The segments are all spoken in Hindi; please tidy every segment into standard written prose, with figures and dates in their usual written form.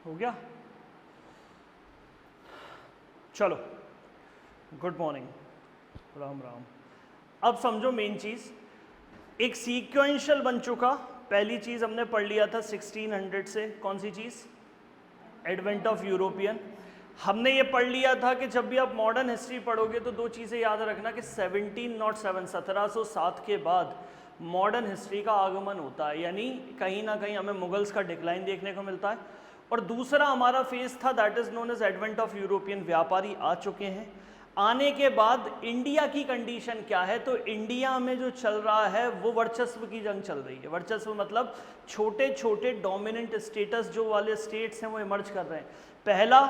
हो गया? चलो, गुड मॉर्निंग, राम राम। अब समझो मेन चीज, एक सीक्वेंशियल बन चुका। पहली चीज हमने पढ़ लिया था 1600 से, कौन सी चीज? Advent of European. हमने ये पढ़ लिया था कि जब भी आप मॉडर्न हिस्ट्री पढ़ोगे तो दो चीजें याद रखना कि 1707 के बाद मॉडर्न हिस्ट्री का आगमन होता है, यानी कहीं ना कहीं हमें मुगल्स का डिक्लाइन देखने को मिलता है। और दूसरा हमारा फेज था that is known as advent of European. व्यापारी आ चुके हैं। आने के बाद इंडिया की कंडीशन क्या है? तो इंडिया में जो चल रहा है वो वर्चस्व की जंग चल रही है। वर्चस्व मतलब छोटे छोटे डोमिनेंट स्टेटस जो वाले स्टेट्स हैं वो इमर्ज कर रहे हैं। पहला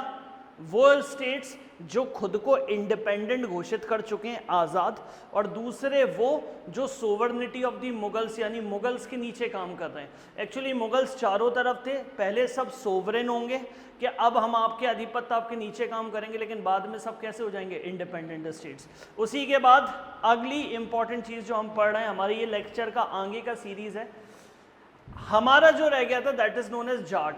वो स्टेट्स जो खुद को इंडिपेंडेंट घोषित कर चुके हैं, आज़ाद, और दूसरे वो जो सोवर्निटी ऑफ द मुगल्स यानी मुगल्स के नीचे काम कर रहे हैं। एक्चुअली मुगल्स चारों तरफ थे, पहले सब सोवरेन होंगे कि अब हम आपके आधिपत्य आपके नीचे काम करेंगे, लेकिन बाद में सब कैसे हो जाएंगे? Independent states. उसी के बाद अगली इंपॉर्टेंट चीज़ जो हम पढ़ रहे हैं, हमारे ये लेक्चर का आगे का सीरीज है, हमारा जो रह गया था that is known as Jat.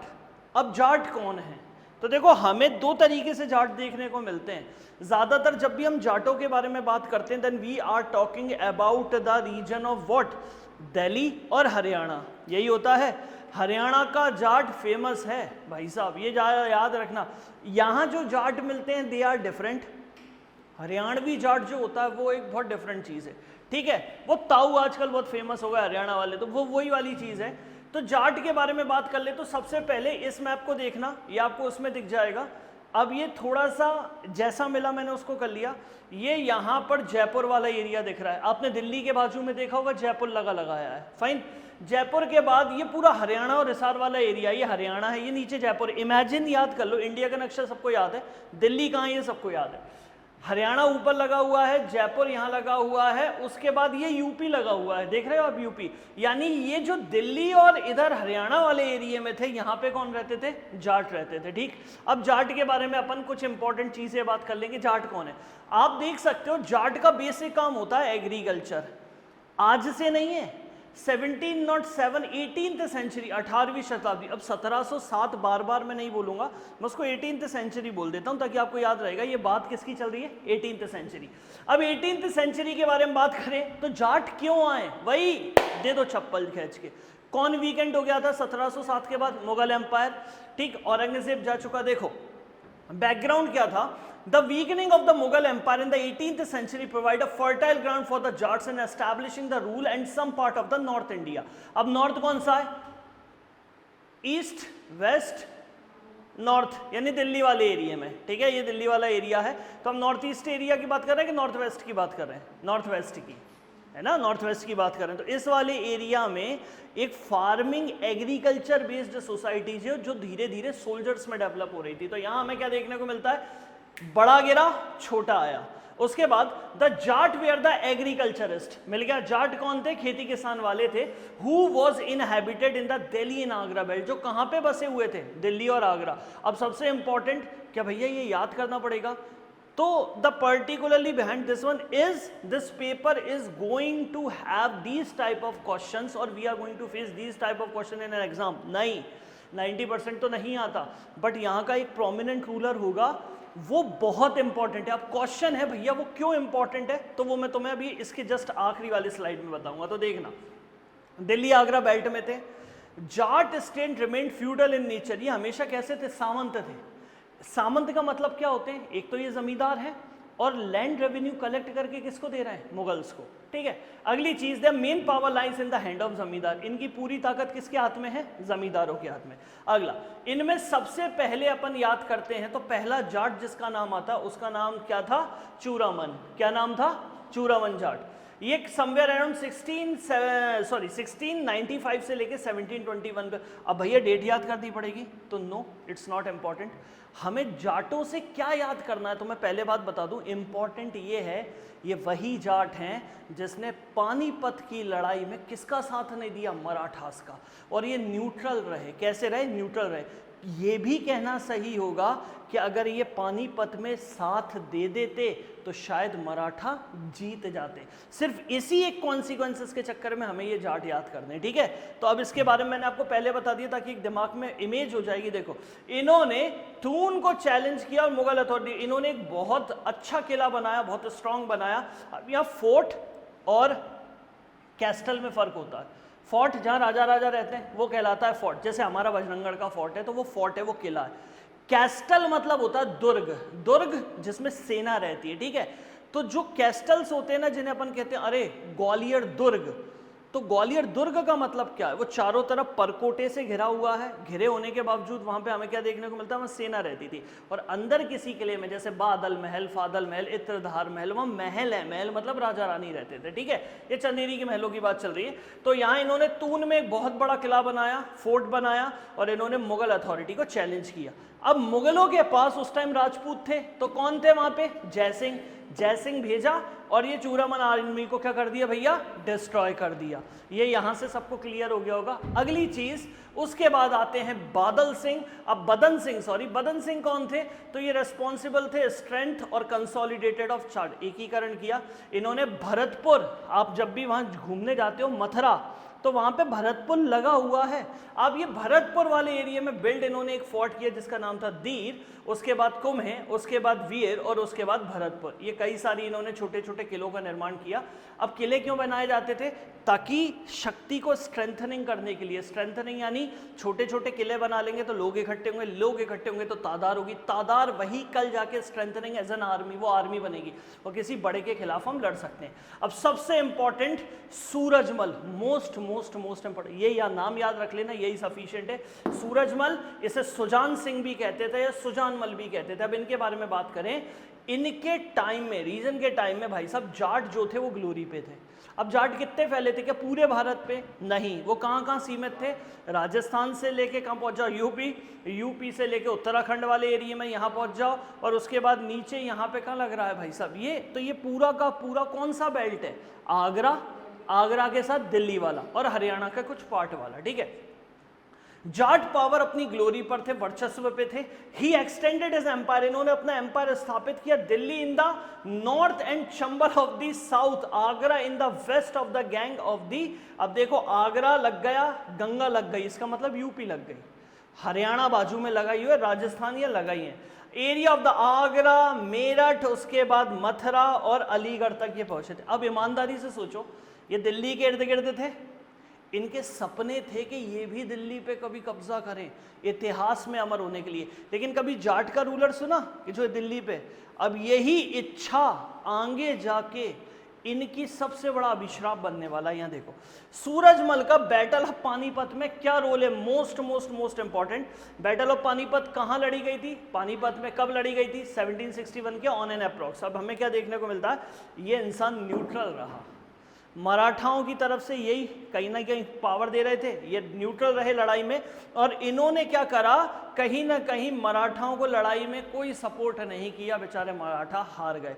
अब जाट कौन है? तो देखो हमें दो तरीके से जाट देखने को मिलते हैं। ज्यादातर जब भी हम जाटों के बारे में बात करते हैं then we are talking about the reason of what? Delhi और हरियाणा, यही होता है। हरियाणा का जाट फेमस है भाई साहब, ये याद रखना। यहाँ जो जाट मिलते हैं they are different. Haryanvi Jat जो होता है वो एक बहुत डिफरेंट चीज़ है, ठीक है। वो ताऊ आजकल बहुत फेमस हो गया हरियाणा वाले, तो वो वही वाली चीज़ है। तो जाट के बारे में बात कर ले तो सबसे पहले इस मैप को देखना, ये आपको उसमें दिख जाएगा। अब ये थोड़ा सा जैसा मिला मैंने उसको कर लिया। ये यहाँ पर जयपुर वाला एरिया दिख रहा है, आपने दिल्ली के बाजू में देखा होगा जयपुर लगाया है, फाइन। जयपुर के बाद ये पूरा हरियाणा और हिसार वाला एरिया, ये हरियाणा है, ये नीचे जयपुर। इमेजिन, याद कर लो, इंडिया का नक्शा सबको याद है, दिल्ली कहाँ है ये सबको याद है। हरियाणा ऊपर लगा हुआ है, जयपुर यहाँ लगा हुआ है, उसके बाद ये यूपी लगा हुआ है, देख रहे हो आप यूपी। यानी ये जो दिल्ली और इधर हरियाणा वाले एरिया में थे, यहाँ पे कौन रहते थे? जाट रहते थे, ठीक। अब जाट के बारे में अपन कुछ इंपॉर्टेंट चीजें बात कर लेंगे। जाट कौन है? आप देख सकते हो जाट का बेसिक काम होता है एग्रीकल्चर। आज से नहीं है, 1707 18th सेंचुरी, 18वीं शताब्दी। अब 1707 बार बार मैं नहीं बोलूंगा, मैं उसको 18th सेंचुरी बोल देता हूं ताकि आपको याद रहेगा ये बात किसकी चल रही है? 18th century. अब 18th सेंचुरी के बारे में बात करें तो जाट क्यों आए? वही दे दो चप्पल खींच के। कौन वीकेंड हो गया था 1707 के बाद? मुगल एम्पायर, ठीक। औरंगजेब जा चुका। देखो बैकग्राउंड क्या था? The weakening of the Mughal Empire in the 18th century provided a fertile ground for the Jats in establishing the rule and some part of the North India. अब नॉर्थ कौन सा है? ईस्ट, वेस्ट, नॉर्थ, यानी दिल्ली वाले एरिया में, ठीक है। ये दिल्ली वाला एरिया है, तो हम नॉर्थ ईस्ट एरिया की बात कर रहे हैं कि नॉर्थ वेस्ट की बात कर रहे हैं? नॉर्थ वेस्ट की, है ना, नॉर्थ वेस्ट की बात कर रहे हैं। तो इस वाले एरिया में एक फार्मिंग एग्रीकल्चर बेस्ड सोसाइटी जो धीरे धीरे सोल्जर्स में डेवलप हो रही थी। तो यहाँ हमें क्या देखने को मिलता है? बड़ा गिरा, छोटा आया। उसके बाद the Jat were the agriculturist, मिल गया। जाट कौन थे? खेती किसान वाले थे। Who was inhabited in the Delhi and Agra belt, जो कहां पे बसे हुए थे? दिल्ली और आगरा। अब सबसे इंपॉर्टेंट क्या भैया ये याद करना पड़ेगा, तो the particularly behind this one is this paper is going to have these type of questions और we are going to face these type of question in an exam. नहीं, 90% तो नहीं आता, बट यहाँ का एक प्रोमिनेंट रूलर होगा, वो बहुत इंपॉर्टेंट है। अब क्वेश्चन है भैया वो क्यों इंपॉर्टेंट है, तो वो मैं तुम्हें अभी इसके जस्ट आखिरी वाली स्लाइड में बताऊंगा। तो देखना, दिल्ली आगरा बेल्ट में थे। Jat state remained feudal in nature, ये हमेशा कैसे थे? सामंत थे। सामंत का मतलब क्या होते हैं? एक तो ये जमींदार है और लैंड रेवेन्यू कलेक्ट करके किसको दे रहे हैं? मुगल्स को, ठीक है। अगली चीज, the main power lines in the hand of जमींदार, इनकी पूरी ताकत किसके हाथ में है? जमींदारों के हाथ में। अगला, इनमें सबसे पहले अपन याद करते हैं तो पहला जाट जिसका नाम आता उसका नाम क्या था? चूरामन। क्या नाम था? चूरामन जाट। ये समवेयर अराउंड 1695 से लेके 1721 पे। अब भैया डेट याद करनी पड़ेगी, तो नो, इट्स नॉट इंपॉर्टेंट। हमें जाटों से क्या याद करना है तो मैं पहले बात बता दूं, इंपॉर्टेंट ये है ये वही जाट हैं जिसने पानीपत की लड़ाई में किसका साथ नहीं दिया, मराठास का, और ये न्यूट्रल रहे। कैसे रहे, न्यूट्रल रहे। ये भी कहना सही होगा कि अगर ये पानीपत में साथ दे देते तो शायद मराठा जीत जाते। सिर्फ इसी एक कॉन्सिक्वेंसेस के चक्कर में हमें ये जाट याद करने, ठीक है। तो अब इसके बारे में मैंने आपको पहले बता दिया ताकि एक दिमाग में इमेज हो जाएगी। देखो, इन्होंने थून को चैलेंज किया और मुगल अथॉरिटी, इन्होंने एक बहुत अच्छा किला बनाया, बहुत स्ट्रांग बनाया। अब यहाँ फोर्ट और कैस्टल में फर्क होता है। फोर्ट जहाँ राजा राजा रहते हैं वो कहलाता है फोर्ट, जैसे हमारा बजरंगगढ़ का फोर्ट है तो वो फोर्ट है, वो किला है। कैस्टल मतलब होता है दुर्ग, दुर्ग जिसमें सेना रहती है, ठीक है। तो जो कैस्टल्स होते हैं ना, जिन्हें अपन कहते हैं अरे ग्वालियर दुर्ग, तो ग्वालियर दुर्ग का मतलब क्या है, वो चारों तरफ परकोटे से घिरा हुआ है। घिरे होने के बावजूद वहां पे हमें क्या देखने को मिलता है, वहां सेना रहती थी। और अंदर किसी किले में जैसे बादल महल, फादल महल, इत्रधार महल, वहां महल है, महल मतलब राजा रानी रहते थे, ठीक है। ये चंदेरी के महलों की बात चल रही है। तो यहाँ इन्होंने तून में एक बहुत बड़ा किला बनाया, फोर्ट बनाया, और इन्होंने मुगल अथॉरिटी को चैलेंज किया। अब मुगलों के पास उस टाइम राजपूत थे, तो कौन थे वहां पे, जयसिंह। जयसिंह भेजा और ये चूरामन आर्मी को क्या कर दिया भैया, डिस्ट्रॉय कर दिया। ये यहां से सबको क्लियर हो गया होगा। अगली चीज, उसके बाद आते हैं बादल सिंह। अब बदन सिंह, सॉरी, बदन सिंह कौन थे, तो ये रेस्पॉन्सिबल थे स्ट्रेंथ और कंसोलिडेटेड ऑफ चार्ट, एकीकरण किया इन्होंने। भरतपुर, आप जब भी वहां घूमने जाते हो मथुरा, तो वहां पे भरतपुर लगा हुआ है। अब ये भरतपुर वाले एरिया में बिल्ड इन्होंने एक फोर्ट किया जिसका नाम था दीर, उसके बाद कुम्हे, उसके बाद वीर और उसके बाद भरतपुर। ये कई सारी इन्होंने छोटे छोटे किलों का निर्माण किया। अब किले क्यों बनाए जाते थे, ताकि शक्ति को स्ट्रेंथनिंग करने के लिए। स्ट्रेंथनिंग यानी छोटे छोटे किले बना लेंगे तो लोग इकट्ठे होंगे, लोग इकट्ठे होंगे तो तादार होगी, तादार वही कल जाके स्ट्रेंथनिंग एज एन आर्मी, वो आर्मी बनेगी और किसी बड़े के खिलाफ हम लड़ सकते हैं। अब सबसे important Surajmal, most most most important, ये या नाम याद रख लेना, यही सफिशिएंट है। सूरजमल, इसे सुजान सिंह भी कहते थे या सुजानमल भी कहते थे। अब इनके बारे में बात करें, इनके टाइम में, रीजन के टाइम में भाई साहब जाट जो थे वो ग्लोरी पे थे। अब जाट कितने फैले थे, क्या पूरे भारत पे, नहीं, वो कहाँ कहाँ सीमित थे, राजस्थान से लेके कहाँ पहुंच जाओ, यूपी, यूपी से लेके उत्तराखंड वाले एरिया में यहाँ पहुंच जाओ, और उसके बाद नीचे यहाँ पे कहाँ लग रहा है भाई साहब, ये तो ये पूरा का पूरा कौन सा बेल्ट है, आगरा, आगरा के साथ दिल्ली वाला और हरियाणा का कुछ पार्ट वाला, ठीक है। जाट पावर अपनी ग्लोरी पर थे, वर्चस्व पे थे। ही एक्सटेंडेड हिज एम्पायर, इन्होंने अपना एम्पायर स्थापित किया। Delhi in the north and Chambal of the south, Agra in the west of the Ganga of the, अब देखो आगरा लग गया, गंगा लग गई, इसका मतलब यूपी लग गई, हरियाणा बाजू में लगाई हुई है, राजस्थान ये लगाई है। Area of the Agra, Meerut, उसके बाद मथुरा और अलीगढ़ तक ये पहुंचे थे। अब ईमानदारी से सोचो, ये दिल्ली के इर्द गिर्द थे, इनके सपने थे कि ये भी दिल्ली पे कभी कब्जा करें, इतिहास में अमर होने के लिए। लेकिन कभी जाट का रूलर सुना कि जो दिल्ली पे, अब यही इच्छा आगे जाके इनकी सबसे बड़ा अभिश्राप बनने वाला है। यहाँ देखो, सूरजमल का बैटल ऑफ पानीपत में क्या रोल है, most most most important. Battle of Panipat कहाँ लड़ी गई थी, पानीपत में कब लड़ी गई थी, 1761 के ऑन एन अप्रॉक्स। अब हमें क्या देखने को मिलता है, ये इंसान न्यूट्रल रहा, मराठाओं की तरफ से यही कहीं ना कहीं पावर दे रहे थे, ये न्यूट्रल रहे लड़ाई में। और इन्होंने क्या करा, कहीं ना कहीं मराठाओं को लड़ाई में कोई सपोर्ट नहीं किया, बेचारे मराठा हार गए।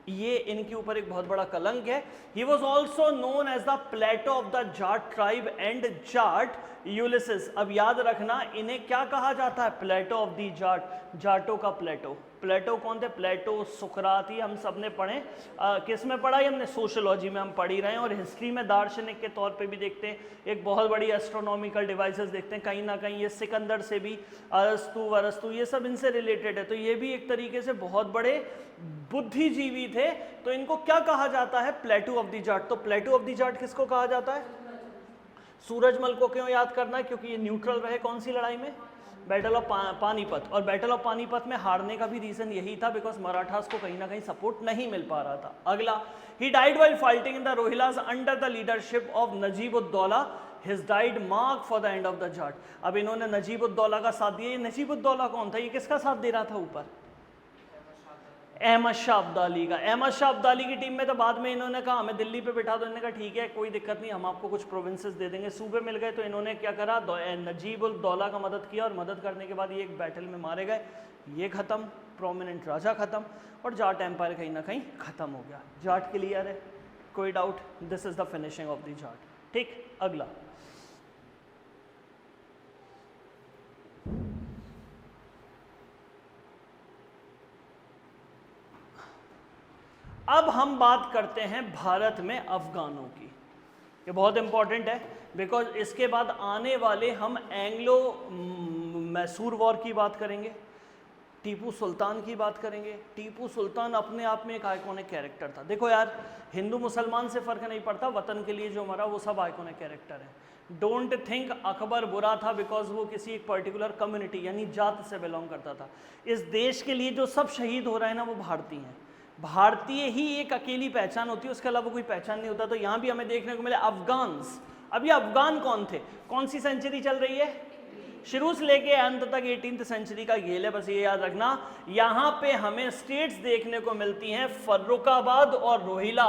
ये इनके ऊपर एक बहुत बड़ा कलंक है। He was also known as the Plato of the Jat tribe and Jat Ulysses. अब याद रखना, इन्हें क्या कहा जाता है, प्लेटो ऑफ दी जाट, जाटों का प्लेटो। प्लेटो कौन थे, प्लेटो, सुकरात, ही हम सब ने पढ़े, किस में पढ़ा, हमने सोशियोलॉजी में हम पढ़ ही रहे हैं, और हिस्ट्री में दार्शनिक के तौर पे भी देखते हैं। एक बहुत बड़ी एस्ट्रोनॉमिकल डिवाइसेस देखते हैं, कहीं ना कहीं ये सिकंदर से भी, अरस्तु वरस्तु ये सब इनसे रिलेटेड है। तो ये भी एक तरीके से बहुत बड़े बुद्धिजीवी थे। तो इनको क्या कहा जाता है, प्लेटो ऑफ द जाट। तो प्लेटो ऑफ द जाट किसको कहा जाता है, सूरजमल को। क्यों याद करना है, क्योंकि ये न्यूट्रल रहे कौन सी लड़ाई में, बैटल ऑफ पानीपत। और बैटल ऑफ पानीपत में हारने का भी रीजन यही था, बिकॉज मराठास को कहीं ना कहीं सपोर्ट नहीं मिल पा रहा था। अगला, he died while fighting in the Rohillas under the leadership of Najibuddaula, his died mark for the end of the Jat. अब इन्होंने नजीबुद्दौला का साथ दिया। ये नजीबुद्दौला कौन था, ये किसका साथ दे रहा था ऊपर, अहमद शाह अब्दाली का। अहमद शाह अब्दाली की टीम में तो बाद में इन्होंने कहा हमें दिल्ली पे बिठा दो, इन्होंने कहा ठीक है कोई दिक्कत नहीं, हम आपको कुछ प्रोविंसेस दे देंगे, सूबे मिल गए। तो इन्होंने क्या करा, नजीब उल दौला का मदद किया, और मदद करने के बाद ये एक बैटल में मारे गए, ये ख़त्म, प्रोमिनेंट राजा ख़त्म, और जाट एम्पायर कहीं ना कहीं ख़त्म हो गया। जाट क्लियर है, कोई doubt? This is the finishing of the Jat. ठीक, अगला अब हम बात करते हैं भारत में अफगानों की। ये बहुत इंपॉर्टेंट है बिकॉज इसके बाद आने वाले हम एंग्लो मैसूर वॉर की बात करेंगे, टीपू सुल्तान की बात करेंगे। टीपू सुल्तान अपने आप में एक आइकॉनिक कैरेक्टर था। देखो यार, हिंदू मुसलमान से फ़र्क नहीं पड़ता, वतन के लिए जो मरा वो सब आइकॉनिक कैरेक्टर है। डोंट थिंक अकबर बुरा था बिकॉज वो किसी एक पर्टिकुलर कम्युनिटी यानी जात से बिलोंग करता था। इस देश के लिए जो सब शहीद हो रहे हैं ना वो भारतीय हैं। भारतीय ही एक अकेली पहचान होती है, उसके अलावा कोई पहचान नहीं होता। तो यहाँ भी हमें देखने को मिले अफगान्स। अब ये अफगान कौन थे, कौन सी सेंचुरी चल रही है, शुरू से लेके अंत तक 18th सेंचुरी का खेल है, बस ये याद रखना। यहाँ पे हमें स्टेट्स देखने को मिलती हैं फर्रुखाबाद और रोहिला,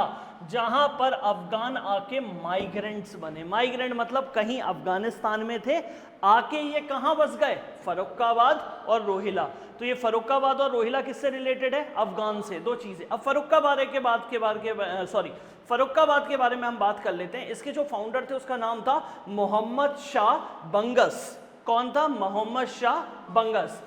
जहां पर अफगान आके माइग्रेंट्स बने। माइग्रेंट मतलब कहीं अफगानिस्तान में थे, आके ये कहां बस गए, फर्रुखाबाद और रोहिला। तो ये फर्रुखाबाद और रोहिला किससे रिलेटेड है, अफगान से। दो चीजें। अब फर्रुखाबाद के बारे में हम बात कर लेते हैं। इसके जो फाउंडर थे उसका नाम था मोहम्मद शाह बंगस। कौन था, मोहम्मद शाह बंगस,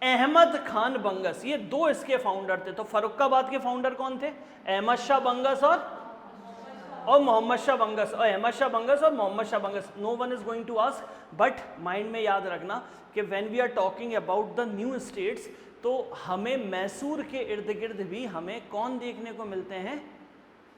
अहमद खान बंगस, ये दो इसके फाउंडर थे। तो फर्रुखाबाद के फाउंडर कौन थे, अहमद शाह बंगस और मोहम्मद शाह बंगस, और अहमद शाह बंगस और Mohammad Shah Bangash. No one is going to ask, but mind में याद रखना कि when we are talking about the new states, तो हमें मैसूर के इर्द गिर्द भी हमें कौन देखने को मिलते हैं,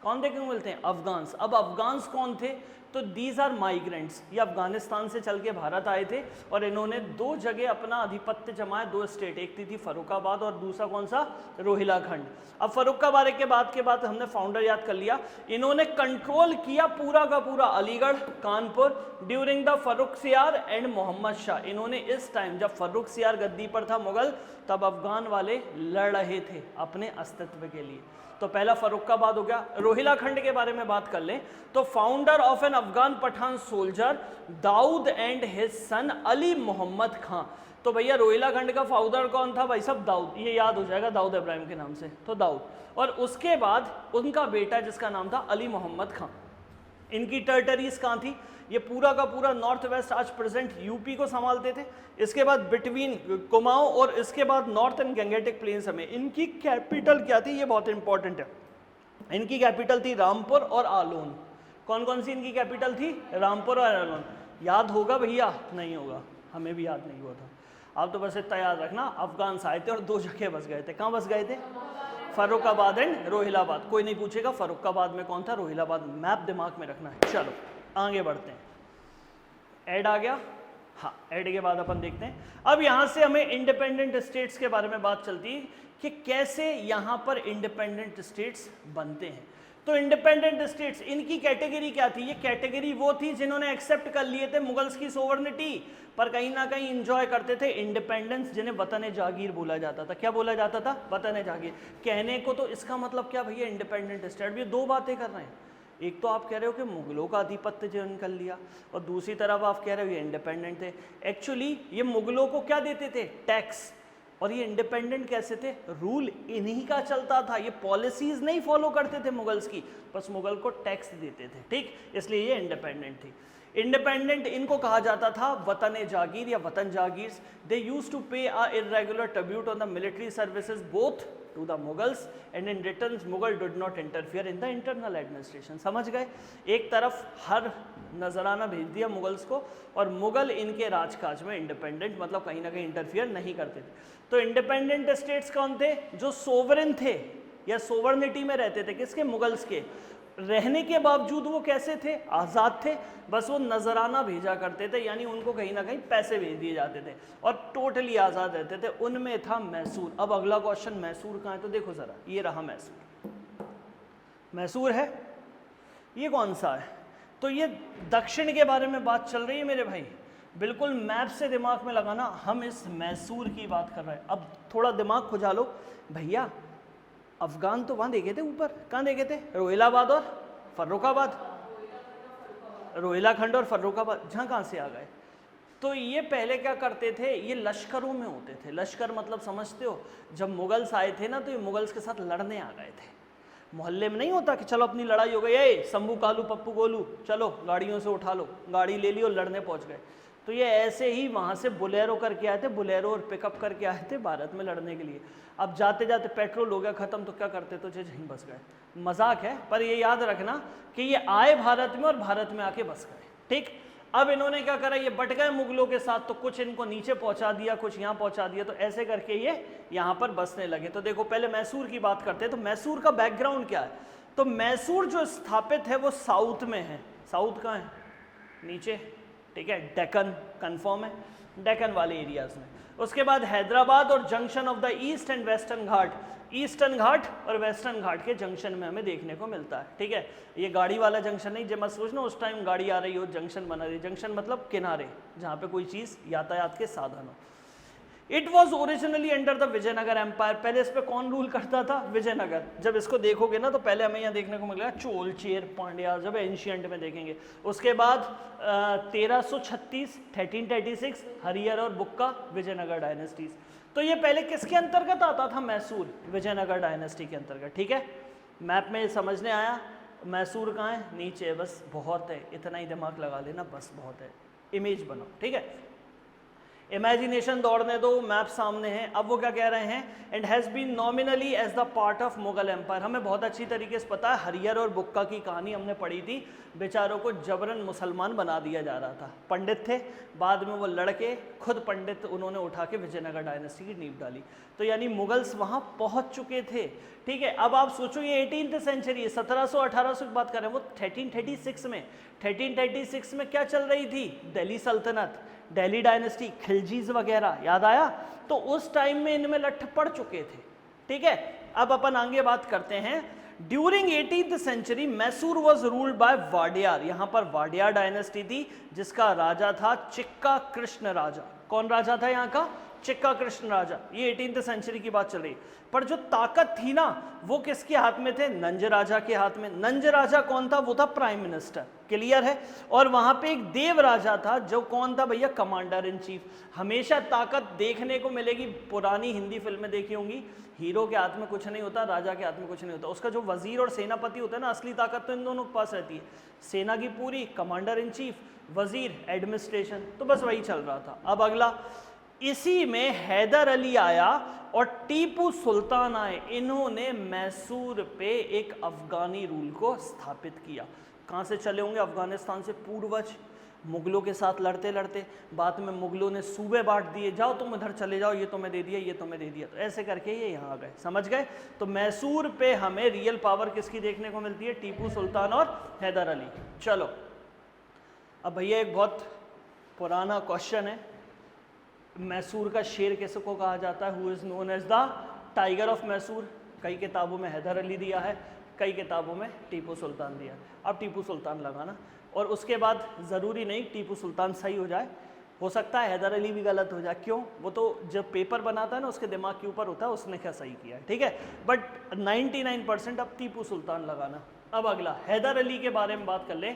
कौन देखने को मिलते हैं, अफगान्स। अब अफगान्स कौन थे, तो दीज आर माइग्रेंट्स। ये अफगानिस्तान से चल के भारत आए थे और इन्होंने दो जगह अपना आधिपत्य जमाया, दो स्टेट, एक थी फर्रुखाबाद और दूसरा कौन सा, रोहिला खंड। अब फर्रुखाबाद के बाद हमने फाउंडर याद कर लिया। इन्होंने कंट्रोल किया पूरा का पूरा Aligarh, Kanpur during the Farrukhsiyar and Mohammad Shah. इन्होंने इस टाइम जब फर्रुखसियार गद्दी पर था मुगल, तब अफगान वाले लड़ रहे थे अपने अस्तित्व के लिए। तो पहला फर्रुखाबाद हो गया। रोहिला खंड के बारे में बात कर लें तो founder of an Afghan Pathan soldier Daud and his son Ali Mohammad Khan. तो भैया रोहिला खंड का फाउंडर कौन था, भाई साहब दाऊद, ये याद हो जाएगा दाऊद इब्राहिम के नाम से, तो दाऊद। और उसके बाद उनका बेटा जिसका नाम था अली मोहम्मद खां। इनकी टेरिटरीज कहाँ थी, ये पूरा का पूरा नॉर्थ वेस्ट आज प्रेजेंट यूपी को संभालते थे। इसके बाद बिटवीन कुमाऊं और इसके बाद नॉर्थ एंड गंगेटिक प्लेन्स में इनकी कैपिटल क्या थी, ये बहुत इंपॉर्टेंट है। इनकी कैपिटल थी रामपुर और आलोन। कौन कौन सी इनकी कैपिटल थी, रामपुर और आलोन। याद होगा भैया, नहीं होगा, हमें भी याद नहीं हुआ था। आप तो बस इतना याद रखना, अफगान आए थे और दो जगह बस गए थे। कहाँ बस गए थे, फर्रुखाबाद एंड रोहिलाबाद। कोई नहीं पूछेगा फर्रुखाबाद में कौन था, रोहिलाबाद। मैप दिमाग में रखना है। चलो आगे बढ़ते हैं। ऐड आ गया, हाँ, ऐड के बाद अपन देखते हैं। अब यहाँ से हमें इंडिपेंडेंट स्टेट्स के बारे में बात चलती है कि कैसे यहाँ पर इंडिपेंडेंट स्टेट्स बनते हैं। तो इंडिपेंडेंट स्टेट्स, इनकी कैटेगरी क्या थी, ये कैटेगरी वो थी जिन्होंने एक्सेप्ट कर लिए थे मुगल्स की सोवर्निटी, पर कहीं ना कहीं इंजॉय करते थे इंडिपेंडेंस, जिन्हें वतन जागीर बोला जाता था। क्या बोला जाता था, वतन जागीर। कहने को तो इसका मतलब क्या भैया, इंडिपेंडेंट स्टेट। ये दो बातें कर रहे हैं, एक तो आप कह रहे हो कि मुगलों का आधिपत्य जो कर लिया, और दूसरी तरफ आप कह रहे हो ये इंडिपेंडेंट थे। एक्चुअली ये मुगलों को क्या देते थे, टैक्स, और ये इंडिपेंडेंट कैसे थे, रूल इन्हीं का चलता था। ये पॉलिसीज नहीं फॉलो करते थे मुगल्स की, बस मुगल को टैक्स देते थे, ठीक, इसलिए ये इंडिपेंडेंट थी। इंडिपेंडेंट इनको कहा जाता था वतन जागीर या वतन जागीर। दे used to pay a irregular tribute on the military services both to the Mughals and in return Mughal did not interfere in the internal administration। समझ गए, एक तरफ हर नजराना भेज दिया मुगल्स को, और मुगल इनके राजकाज में इंडिपेंडेंट मतलब कहीं ना कहीं इंटरफियर नहीं करते थे। तो इंडिपेंडेंट स्टेट्स कौन थे, जो सोवरेन थे या सोवर्निटी में रहते थे, किसके, मुगल्स के। रहने के बावजूद वो कैसे थे, आज़ाद थे, बस वो नजराना भेजा करते थे, यानी उनको कहीं ना कहीं पैसे भेज दिए जाते थे और टोटली आज़ाद रहते थे। उनमें था मैसूर। अब अगला क्वेश्चन, मैसूर कहाँ है, तो देखो ज़रा, ये रहा मैसूर। मैसूर है, ये कौन सा है, तो ये दक्षिण के बारे में बात चल रही है मेरे भाई। बिल्कुल मैप से दिमाग में लगाना, हम इस मैसूर की बात कर रहे हैं। अब थोड़ा दिमाग खुजा लो भैया, अफगान तो वहाँ देखे थे ऊपर, कहाँ देखे थे? रोहिलाबाद और फर्रुखाबाद, रोहिलाखंड और फर्रुखाबाद, जहाँ कहाँ से आ गए? तो ये पहले क्या करते थे, ये लश्करों में होते थे। लश्कर मतलब समझते हो, जब मुगल्स आए थे ना तो ये मुगल्स के साथ लड़ने आ गए थे। मोहल्ले में नहीं होता कि चलो अपनी लड़ाई हो गई, ए शंभू कालू पप्पू गोलू चलो गाड़ियों से उठा लो, गाड़ी ले ली और लड़ने पहुंच गए। तो ये ऐसे ही वहाँ से बुलेरो करके आए थे, बुलेरो और पिकअप करके आए थे भारत में लड़ने के लिए। अब जाते जाते पेट्रोल हो गया ख़त्म, तो क्या करते, तो यहीं बस गए। मजाक है, पर ये याद रखना कि ये आए भारत में और भारत में आके बस गए। ठीक, अब इन्होंने क्या करा, ये बट गए मुगलों के साथ, तो कुछ इनको नीचे पहुंचा दिया, कुछ यहाँ पहुंचा दिया, तो ऐसे करके ये यहाँ पर बसने लगे। तो देखो पहले मैसूर की बात करते हैं। तो मैसूर का बैकग्राउंड क्या है? तो मैसूर जो स्थापित है वो साउथ में है। साउथ कहाँ है? नीचे, ठीक है, डेक्कन कंफर्म है, डेक्कन वाले एरियाज में। उसके बाद हैदराबाद और junction of the east and western Ghat, eastern Ghat और वेस्टर्न घाट के जंक्शन में हमें देखने को मिलता है। ठीक है, ये गाड़ी वाला जंक्शन नहीं, जब मत सोचना उस टाइम गाड़ी आ रही हो जंक्शन बना रही, जंक्शन मतलब किनारे जहाँ पे कोई चीज़ यातायात के साधन हो। It was originally under the Vijayanagara empire. पहले इस पर कौन रूल करता था? विजयनगर। जब इसको देखोगे ना तो पहले हमें यहाँ देखने को मिलेगा चोल, चेर, पांड्या, जब एंशियंट में देखेंगे। उसके बाद 1336, 1336 हरियर और बुक्का, विजयनगर डायनेस्टीज। तो ये पहले किसके अंतर्गत आता था? मैसूर, विजयनगर डायनेस्टी के अंतर्गत। ठीक है, मैप में समझने आया? मैसूर कहाँ है? नीचे, बस बहुत है, इतना ही दिमाग लगा लेना, बस बहुत है। इमेज बनाओ, ठीक है, इमेजिनेशन दौड़ने दो, मैप सामने है। अब वो क्या कह रहे हैं? And has been nominally as the part of Mughal empire. हमें बहुत अच्छी तरीके से पता है, हरियर और बुक्का की कहानी हमने पढ़ी थी। बेचारों को जबरन मुसलमान बना दिया जा रहा था। पंडित थे, बाद में वो लड़के खुद पंडित उन्होंने उठा के विजयनगर डायनेस्टी की नींव डाली। तो यानी मुगल्स वहाँ पहुँच चुके थे। ठीक है, अब आप सोचो ये 18th सेंचुरी, 1700-1800 की बात कर रहे हैं, वो 1336 में, 1336 में क्या चल रही थी? दिल्ली सल्तनत, दिल्ली डायनेस्टी, खिलजीज वगैरह, याद आया? तो उस टाइम में इनमें लठ पड़ चुके थे। ठीक है, अब अपन आगे बात करते हैं। During 18th century Mysore was ruled by Wadiyar. यहाँ पर वाडियार डायनेस्टी थी जिसका राजा था चिक्का कृष्ण राजा। कौन राजा था यहाँ का? चिक्का कृष्ण राजा। ये 18th सेंचुरी की बात चल रही, पर जो ताकत थी ना वो किसके हाथ में थे? नंज राजा के हाथ में। नंज राजा कौन था? वो था प्राइम मिनिस्टर, क्लियर है। और वहां पे एक देव राजा था, जो कौन था भैया? Commander in chief. हमेशा ताकत देखने को मिलेगी, पुरानी हिंदी फिल्में देखी होंगी, हीरो के हाथ में कुछ नहीं होता, राजा के हाथ में कुछ नहीं होता, उसका जो वजीर और सेनापति होता है ना, असली ताकत तो इन दोनों के पास रहती है। सेना की पूरी, कमांडर इन चीफ, वजीर, एडमिनिस्ट्रेशन, तो बस वही चल रहा था। अब अगला, इसी में हैदर अली आया और टीपू सुल्तान आए। इन्होंने मैसूर पे एक अफगानी रूल को स्थापित किया। कहाँ से चले होंगे? अफगानिस्तान से पूर्वज, मुगलों के साथ लड़ते लड़ते बाद में मुगलों ने सूबे बांट दिए, जाओ तुम इधर चले जाओ, ये तुम्हें दे दिया, ये तुम्हें दे दिया, तो ऐसे करके ये यहाँ आ गए। समझ गए? तो मैसूर पे हमें रियल पावर किसकी देखने को मिलती है? टीपू सुल्तान और हैदर अली। चलो अब भैया एक बहुत पुराना क्वेश्चन है, मैसूर का शेर किसको कहा जाता है? Who is known as the tiger of Mysore? कई किताबों में हैदर अली दिया है, कई किताबों में टीपू सुल्तान दिया। अब टीपू सुल्तान लगाना, और उसके बाद ज़रूरी नहीं टीपू सुल्तान सही हो जाए, हो सकता है हैदर अली भी गलत हो जाए। क्यों? वो तो जब पेपर बनाता है ना उसके दिमाग के ऊपर होता है उसने क्या सही किया है। ठीक है, बट 99% अब टीपू सुल्तान लगाना। अब अगला, हैदर अली के बारे में बात कर ले।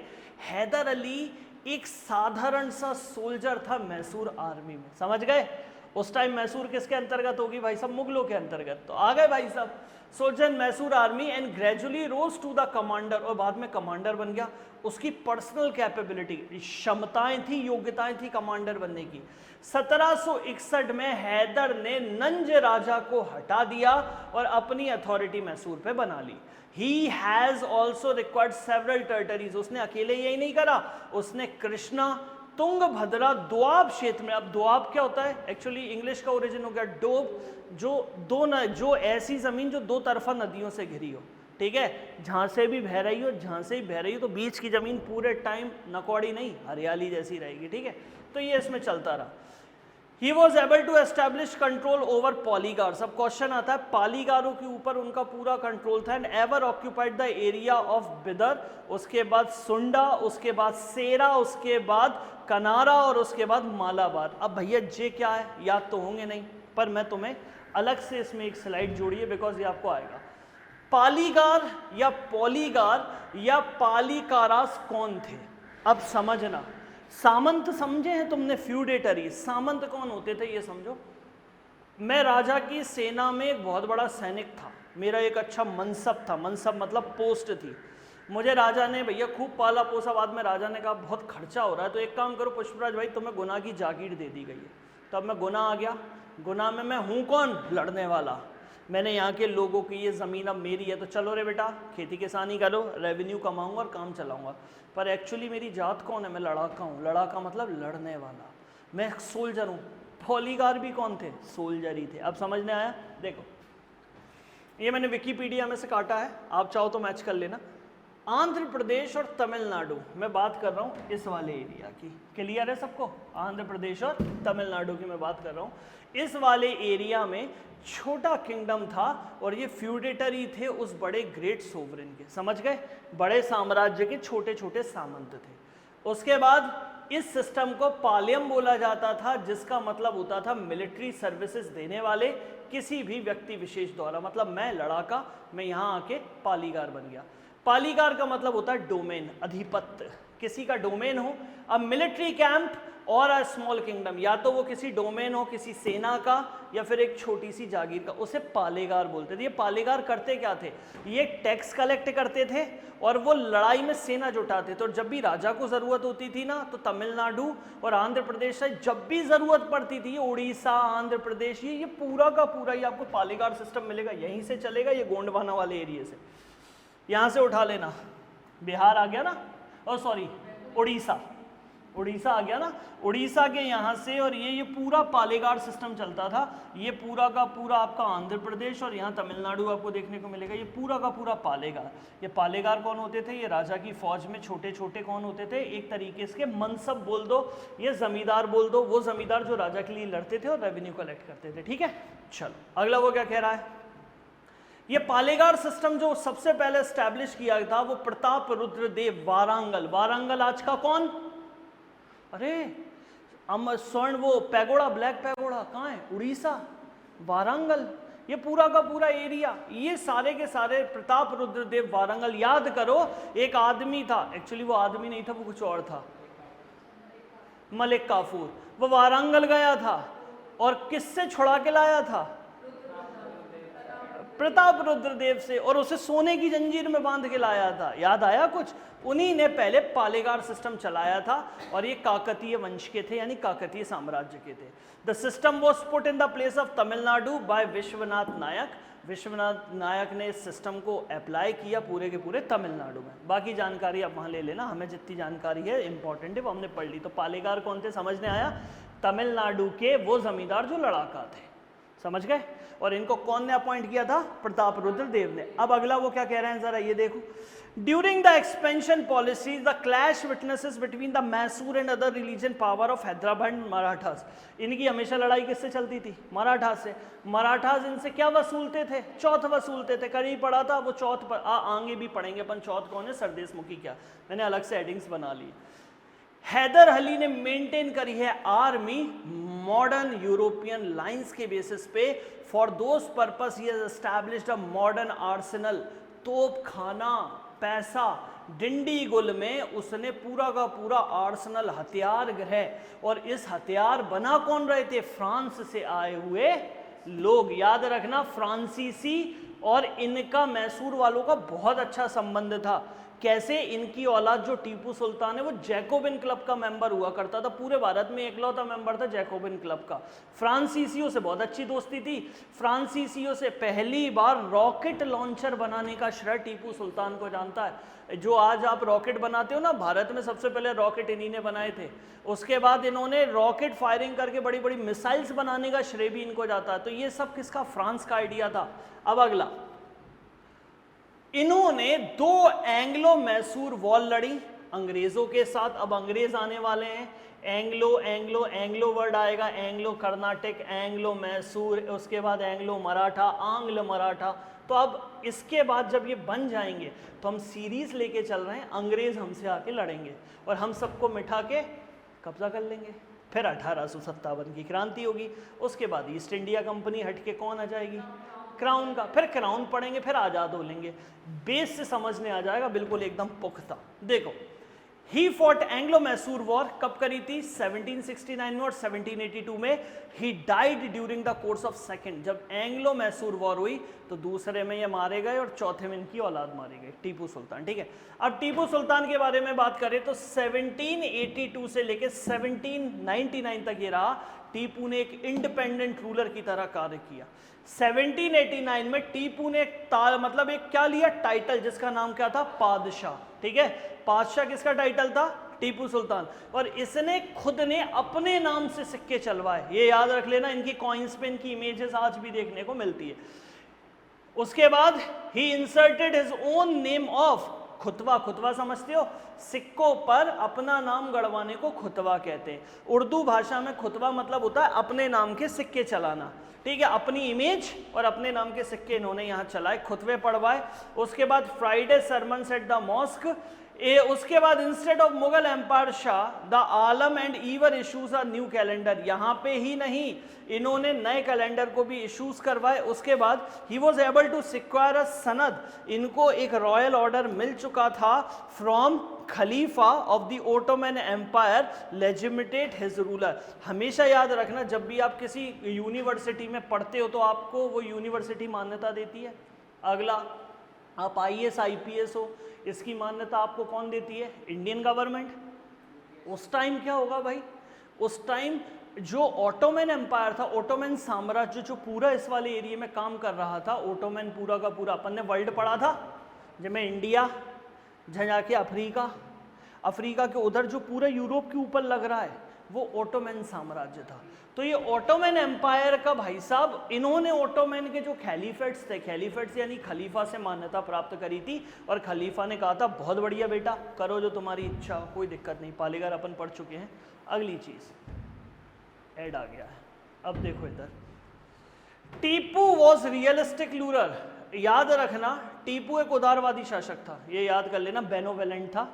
हैदर अली एक साधारण सा सोल्जर था मैसूर आर्मी में। समझ गए? उस टाइम मैसूर किसके अंतर्गत होगी भाई साहब? मुगलों के अंतर्गत। तो आ गए भाई साहब। Soldier Mysore army and gradually rose to the commander, और बाद में कमांडर बन गया। उसकी पर्सनल कैपेबिलिटी, क्षमताएं थी, योग्यताएं थी कमांडर बनने की। 1761 में हैदर ने नंज राजा को हटा दिया और अपनी अथॉरिटी मैसूर पे बना ली। He has also required several territories। उसने अकेले यही नहीं करा, उसने कृष्णा, तुंगभद्रा, दोआब क्षेत्र में। अब दोआब क्या होता है? एक्चुअली इंग्लिश का ओरिजिन हो गया डोब, जो ऐसी जमीन जो दो तरफा नदियों से घिरी हो। ठीक है, जहाँ से भी बह रही हो, जहाँ से भी बह रही हो, तो बीच की जमीन पूरे टाइम नकौड़ी नहीं, हरियाली जैसी रहेगी। ठीक है, तो ये इसमें चलता रहा। He was able to establish control over polygars। अब क्वेश्चन आता है, पालीगारों के ऊपर उनका पूरा कंट्रोल था। And ever occupied the area of Bidar, उसके बाद सुंडा, उसके बाद सेरा, उसके बाद कनारा और उसके बाद मालाबार। अब भैया जे क्या है याद तो होंगे नहीं, पर मैं तुम्हें अलग से इसमें एक स्लाइड जोड़िए बिकॉज ये आपको आएगा। पालीगार या पॉलीगार या पालिकारास कौन थे? अब समझना, सामंत समझे हैं तुमने, फ्यूडेटरी, सामंत कौन होते थे ये समझो। मैं राजा की सेना में एक बहुत बड़ा सैनिक था, मेरा एक अच्छा मनसब था, मनसब मतलब पोस्ट थी, मुझे राजा ने भैया खूब पाला पोसा। बाद में राजा ने कहा बहुत खर्चा हो रहा है तो एक काम करो पुष्पराज भाई, तुम्हें गुना की जागीर दे दी गई है। तब मैं गुना आ गया, गुना में मैं हूँ कौन? लड़ने वाला। मैंने यहाँ के लोगों की ये ज़मीन अब मेरी है तो चलो रे बेटा खेती किसानी करो, रेवेन्यू कमाऊंगा और काम चलाऊंगा। पर एक्चुअली मेरी जात कौन है? मैं लड़ाका हूँ, लड़ाका मतलब लड़ने वाला, मैं सोल्जर हूँ। पॉलीगार भी कौन थे? सोल्जर ही थे। अब समझने आया? देखो ये मैंने विकीपीडिया में से काटा है, आप चाहो तो मैच कर लेना। आंध्र प्रदेश और तमिलनाडु, मैं बात कर रहा हूँ इस वाले एरिया की, क्लियर है सबको? आंध्र प्रदेश और तमिलनाडु की मैं बात कर रहा हूँ। इस वाले एरिया में छोटा किंगडम था और ये फ्यूडेटरी थे उस बड़े ग्रेट सोवरेन के, समझ गए? बड़े साम्राज्य के छोटे छोटे सामंत थे। उसके बाद इस सिस्टम को पालियम बोला जाता था, जिसका मतलब होता था मिलिट्री सर्विसेज देने वाले किसी भी व्यक्ति विशेष द्वारा। मतलब मैं लड़ाका, मैं यहाँ आके पालीगार बन गया। पालीगार का मतलब होता है डोमेन, अधिपत्य, किसी का डोमेन हो। अब मिलिट्री कैंप और अ स्मॉल किंगडम, या तो वो किसी डोमेन हो किसी सेना का या फिर एक छोटी सी जागीर का, उसे पालेगार बोलते थे। ये पालेगार करते क्या थे? ये टैक्स कलेक्ट करते थे और वो लड़ाई में सेना जुटाते थे। और जब भी राजा को ज़रूरत होती थी ना, तो तमिलनाडु और आंध्र प्रदेश से जब भी ज़रूरत पड़ती थी, उड़ीसा, आंध्र प्रदेश, ये पूरा का पूरा ही आपको पालेगार सिस्टम मिलेगा, यहीं से चलेगा। ये गोंडवाना वाले एरिया से, यहाँ से उठा लेना, बिहार आ गया ना, और सॉरी उड़ीसा, उड़ीसा आ गया ना, उड़ीसा के यहाँ से, और ये पूरा पालेगार सिस्टम चलता था। ये पूरा का पूरा आपका आंध्र प्रदेश और यहाँ तमिलनाडु आपको देखने को मिलेगा, ये पूरा का पूरा पालेगार। ये पालेगार कौन होते थे? ये राजा की फौज में छोटे छोटे कौन होते थे? एक तरीके से मनसब बोल दो, ये जमींदार बोल दो, वो जमींदार जो राजा के लिए लड़ते थे और रेवेन्यू कलेक्ट करते थे। ठीक है, चलो अगला वो क्या कह रहा है? ये पालेगार सिस्टम जो सबसे पहले एस्टैब्लिश किया था वो प्रताप रुद्र देव वारांगल। वारांगल आज का कौन? अरे स्वर्ण वो पैगोड़ा, ब्लैक पैगोड़ा कहाँ है? उड़ीसा, वारांगल, ये पूरा का पूरा एरिया, ये सारे के सारे प्रताप रुद्रदेव वारांगल। याद करो एक आदमी था, एक्चुअली वो आदमी नहीं था, वो कुछ और था, मलिक काफूर। वो वारांगल गया था और किससे छुड़ा के लाया था? प्रताप रुद्रदेव से, और उसे सोने की जंजीर में बांध के लाया था। याद आया कुछ? उन्हीं ने पहले पालेगार सिस्टम चलाया था और ये काकतीय वंश के थे, यानी काकतीय साम्राज्य के थे। The system was put in the place of Tamil Nadu by Vishwanath Nayak. Vishwanath Nayak ने इस सिस्टम को अप्लाई किया पूरे के पूरे तमिलनाडु में। बाकी जानकारी आप वहाँ ले लेना, हमें जितनी जानकारी है इंपॉर्टेंट है वो हमने पढ़ ली। तो पालेगार कौन थे समझने आया? तमिलनाडु के वो जमींदार जो लड़ाका थे, समझ गए? और इनको कौन ने अपॉइंट किया था? प्रताप रुद्रदेव ने। अब अगला वो क्या कह रहे हैं जरा ये देखो। During the expansion policy the clash witnesses between the Mysore and other religion power of Hyderabad and Marathas. इनकी हमेशा लड़ाई किससे चलती थी? मराठा से। मराठास इनसे क्या वसूलते थे? चौथ वसूलते थे। करीब पड़ा था वो चौथ पर, आगे भी पढ़ेंगे अपन चौथ कौन है, सरदेश मुखी क्या, मैंने अलग से हेडिंग्स बना ली। हैदर अली ने मेंटेन करी है आर्मी मॉडर्न यूरोपियन लाइंस के बेसिस पे। For those purpose he has established a modern Arsenal. तोप खाना, पैसा, डिंडी गुल में उसने पूरा का पूरा आर्सेनल, हथियार गृह। और इस हथियार बना कौन रहे थे? फ्रांस से आए हुए लोग। याद रखना फ्रांसीसी और इनका मैसूर वालों का बहुत अच्छा संबंध था। कैसे? इनकी औलाद जो टीपू सुल्तान है वो जैकोबिन क्लब का मेंबर हुआ करता था, पूरे भारत में एकलौता मेंबर था जैकोबिन क्लब का। फ्रांसीसियों से बहुत अच्छी दोस्ती थी। फ्रांसीसियों से पहली बार रॉकेट लॉन्चर बनाने का श्रेय टीपू सुल्तान को जानता है। जो आज आप रॉकेट बनाते हो ना, भारत में सबसे पहले रॉकेट इन्हीं ने बनाए थे। उसके बाद इन्होंने रॉकेट फायरिंग करके बड़ी बड़ी मिसाइल्स बनाने का श्रेय भी इनको जाता है। तो ये सब किसका? फ्रांस का आइडिया था। अब अगला, इन्होंने 2 एंग्लो मैसूर वॉर लड़ी अंग्रेजों के साथ। अब अंग्रेज आने वाले हैं, एंग्लो एंग्लो एंग्लो वर्ड आएगा, एंग्लो कर्नाटक, एंग्लो मैसूर, उसके बाद एंग्लो मराठा, आंग्ल मराठा। तो अब इसके बाद जब ये बन जाएंगे तो हम सीरीज लेके चल रहे हैं, अंग्रेज हमसे आके लड़ेंगे और हम सबको मिठा के कब्जा कर लेंगे। फिर 1857 की क्रांति होगी। उसके बाद ईस्ट इंडिया कंपनी हट के कौन आ जाएगी? क्राउन का, फिर क्राउन पढ़ेंगे, फिर आजाद हो लेंगे, बेस से समझने आ जाएगा बिल्कुल एकदम पुख्ता। देखो, he fought Anglo Mysore war कब करी थी? 1769 में और 1782 में। He died during the course of second. जब एंग्लो मैसूर वॉर हुई तो दूसरे में ये मारे गए और चौथे में इनकी औलाद मारी गई, टीपू सुल्तान। ठीक है, अब टीपू सुल्तान के बारे में बात करें तो 1782 से लेकर 1799 तक ये रहा। टीपू ने एक इंडिपेंडेंट रूलर की तरह कार्य किया। 1789 में टीपू ने मतलब एक क्या लिया टाइटल, जिसका नाम क्या था? पादशाह। ठीक है, पादशाह किसका टाइटल था? टीपू सुल्तान। और इसने खुद ने अपने नाम से सिक्के चलवाए, ये याद रख लेना। इनकी कॉइन्स पे इनकी इमेजेस आज भी देखने को मिलती है। उसके बाद he inserted his own name of khutba. Khutba समझते हो? सिक्कों पर अपना नाम गढ़वाने को खुतवा कहते हैं। उर्दू भाषा में खुतवा मतलब होता है अपने नाम के सिक्के चलाना। ठीक है, अपनी इमेज और अपने नाम के सिक्के इन्होंने यहाँ चलाए, खुतवे पढ़वाए। उसके बाद Friday sermons at the mosque. उसके बाद instead of Mughal empire Shah the Alam and ever issues a new calendar. यहाँ पे ही नहीं, इन्होंने नए कैलेंडर को भी इशूज करवाए। उसके बाद he was able to secure a sanad. इनको एक रॉयल ऑर्डर मिल चुका था from Khalifa of the Ottoman empire legitimate his ruler. हमेशा याद रखना, जब भी आप किसी यूनिवर्सिटी में पढ़ते हो तो आपको वो यूनिवर्सिटी मान्यता देती है। अगला, आप IAS IPS हो, इसकी मान्यता आपको कौन देती है? Indian government. उस टाइम क्या होगा भाई? उस टाइम जो ओटोमन एम्पायर था, ओटोमन साम्राज्य जो पूरा इस वाले एरिया में काम कर रहा था, ओटोमन पूरा का पूरा, अपन ने वर्ल्ड पढ़ा था जिसमें इंडिया, जहाँ जाके अफ्रीका के उधर जो पूरा यूरोप के ऊपर लग रहा है वो ओटोमन साम्राज्य था। तो ये ओटोमन एम्पायर का भाई साहब, इन्होंने ओटोमन के जो खलीफेट्स थे, खलीफेट्स यानी खलीफा से मान्यता प्राप्त करी थी। और खलीफा ने कहा था बहुत बढ़िया बेटा, करो जो तुम्हारी इच्छा, कोई दिक्कत नहीं। पालेगार अपन पढ़ चुके हैं। अगली चीज ऐड आ गया है, अब देखो इधर, टीपू वॉज रियलिस्टिक रूलर। याद रखना, टीपू एक उदारवादी शासक था, ये याद कर लेना, बेनोवेलेंट था।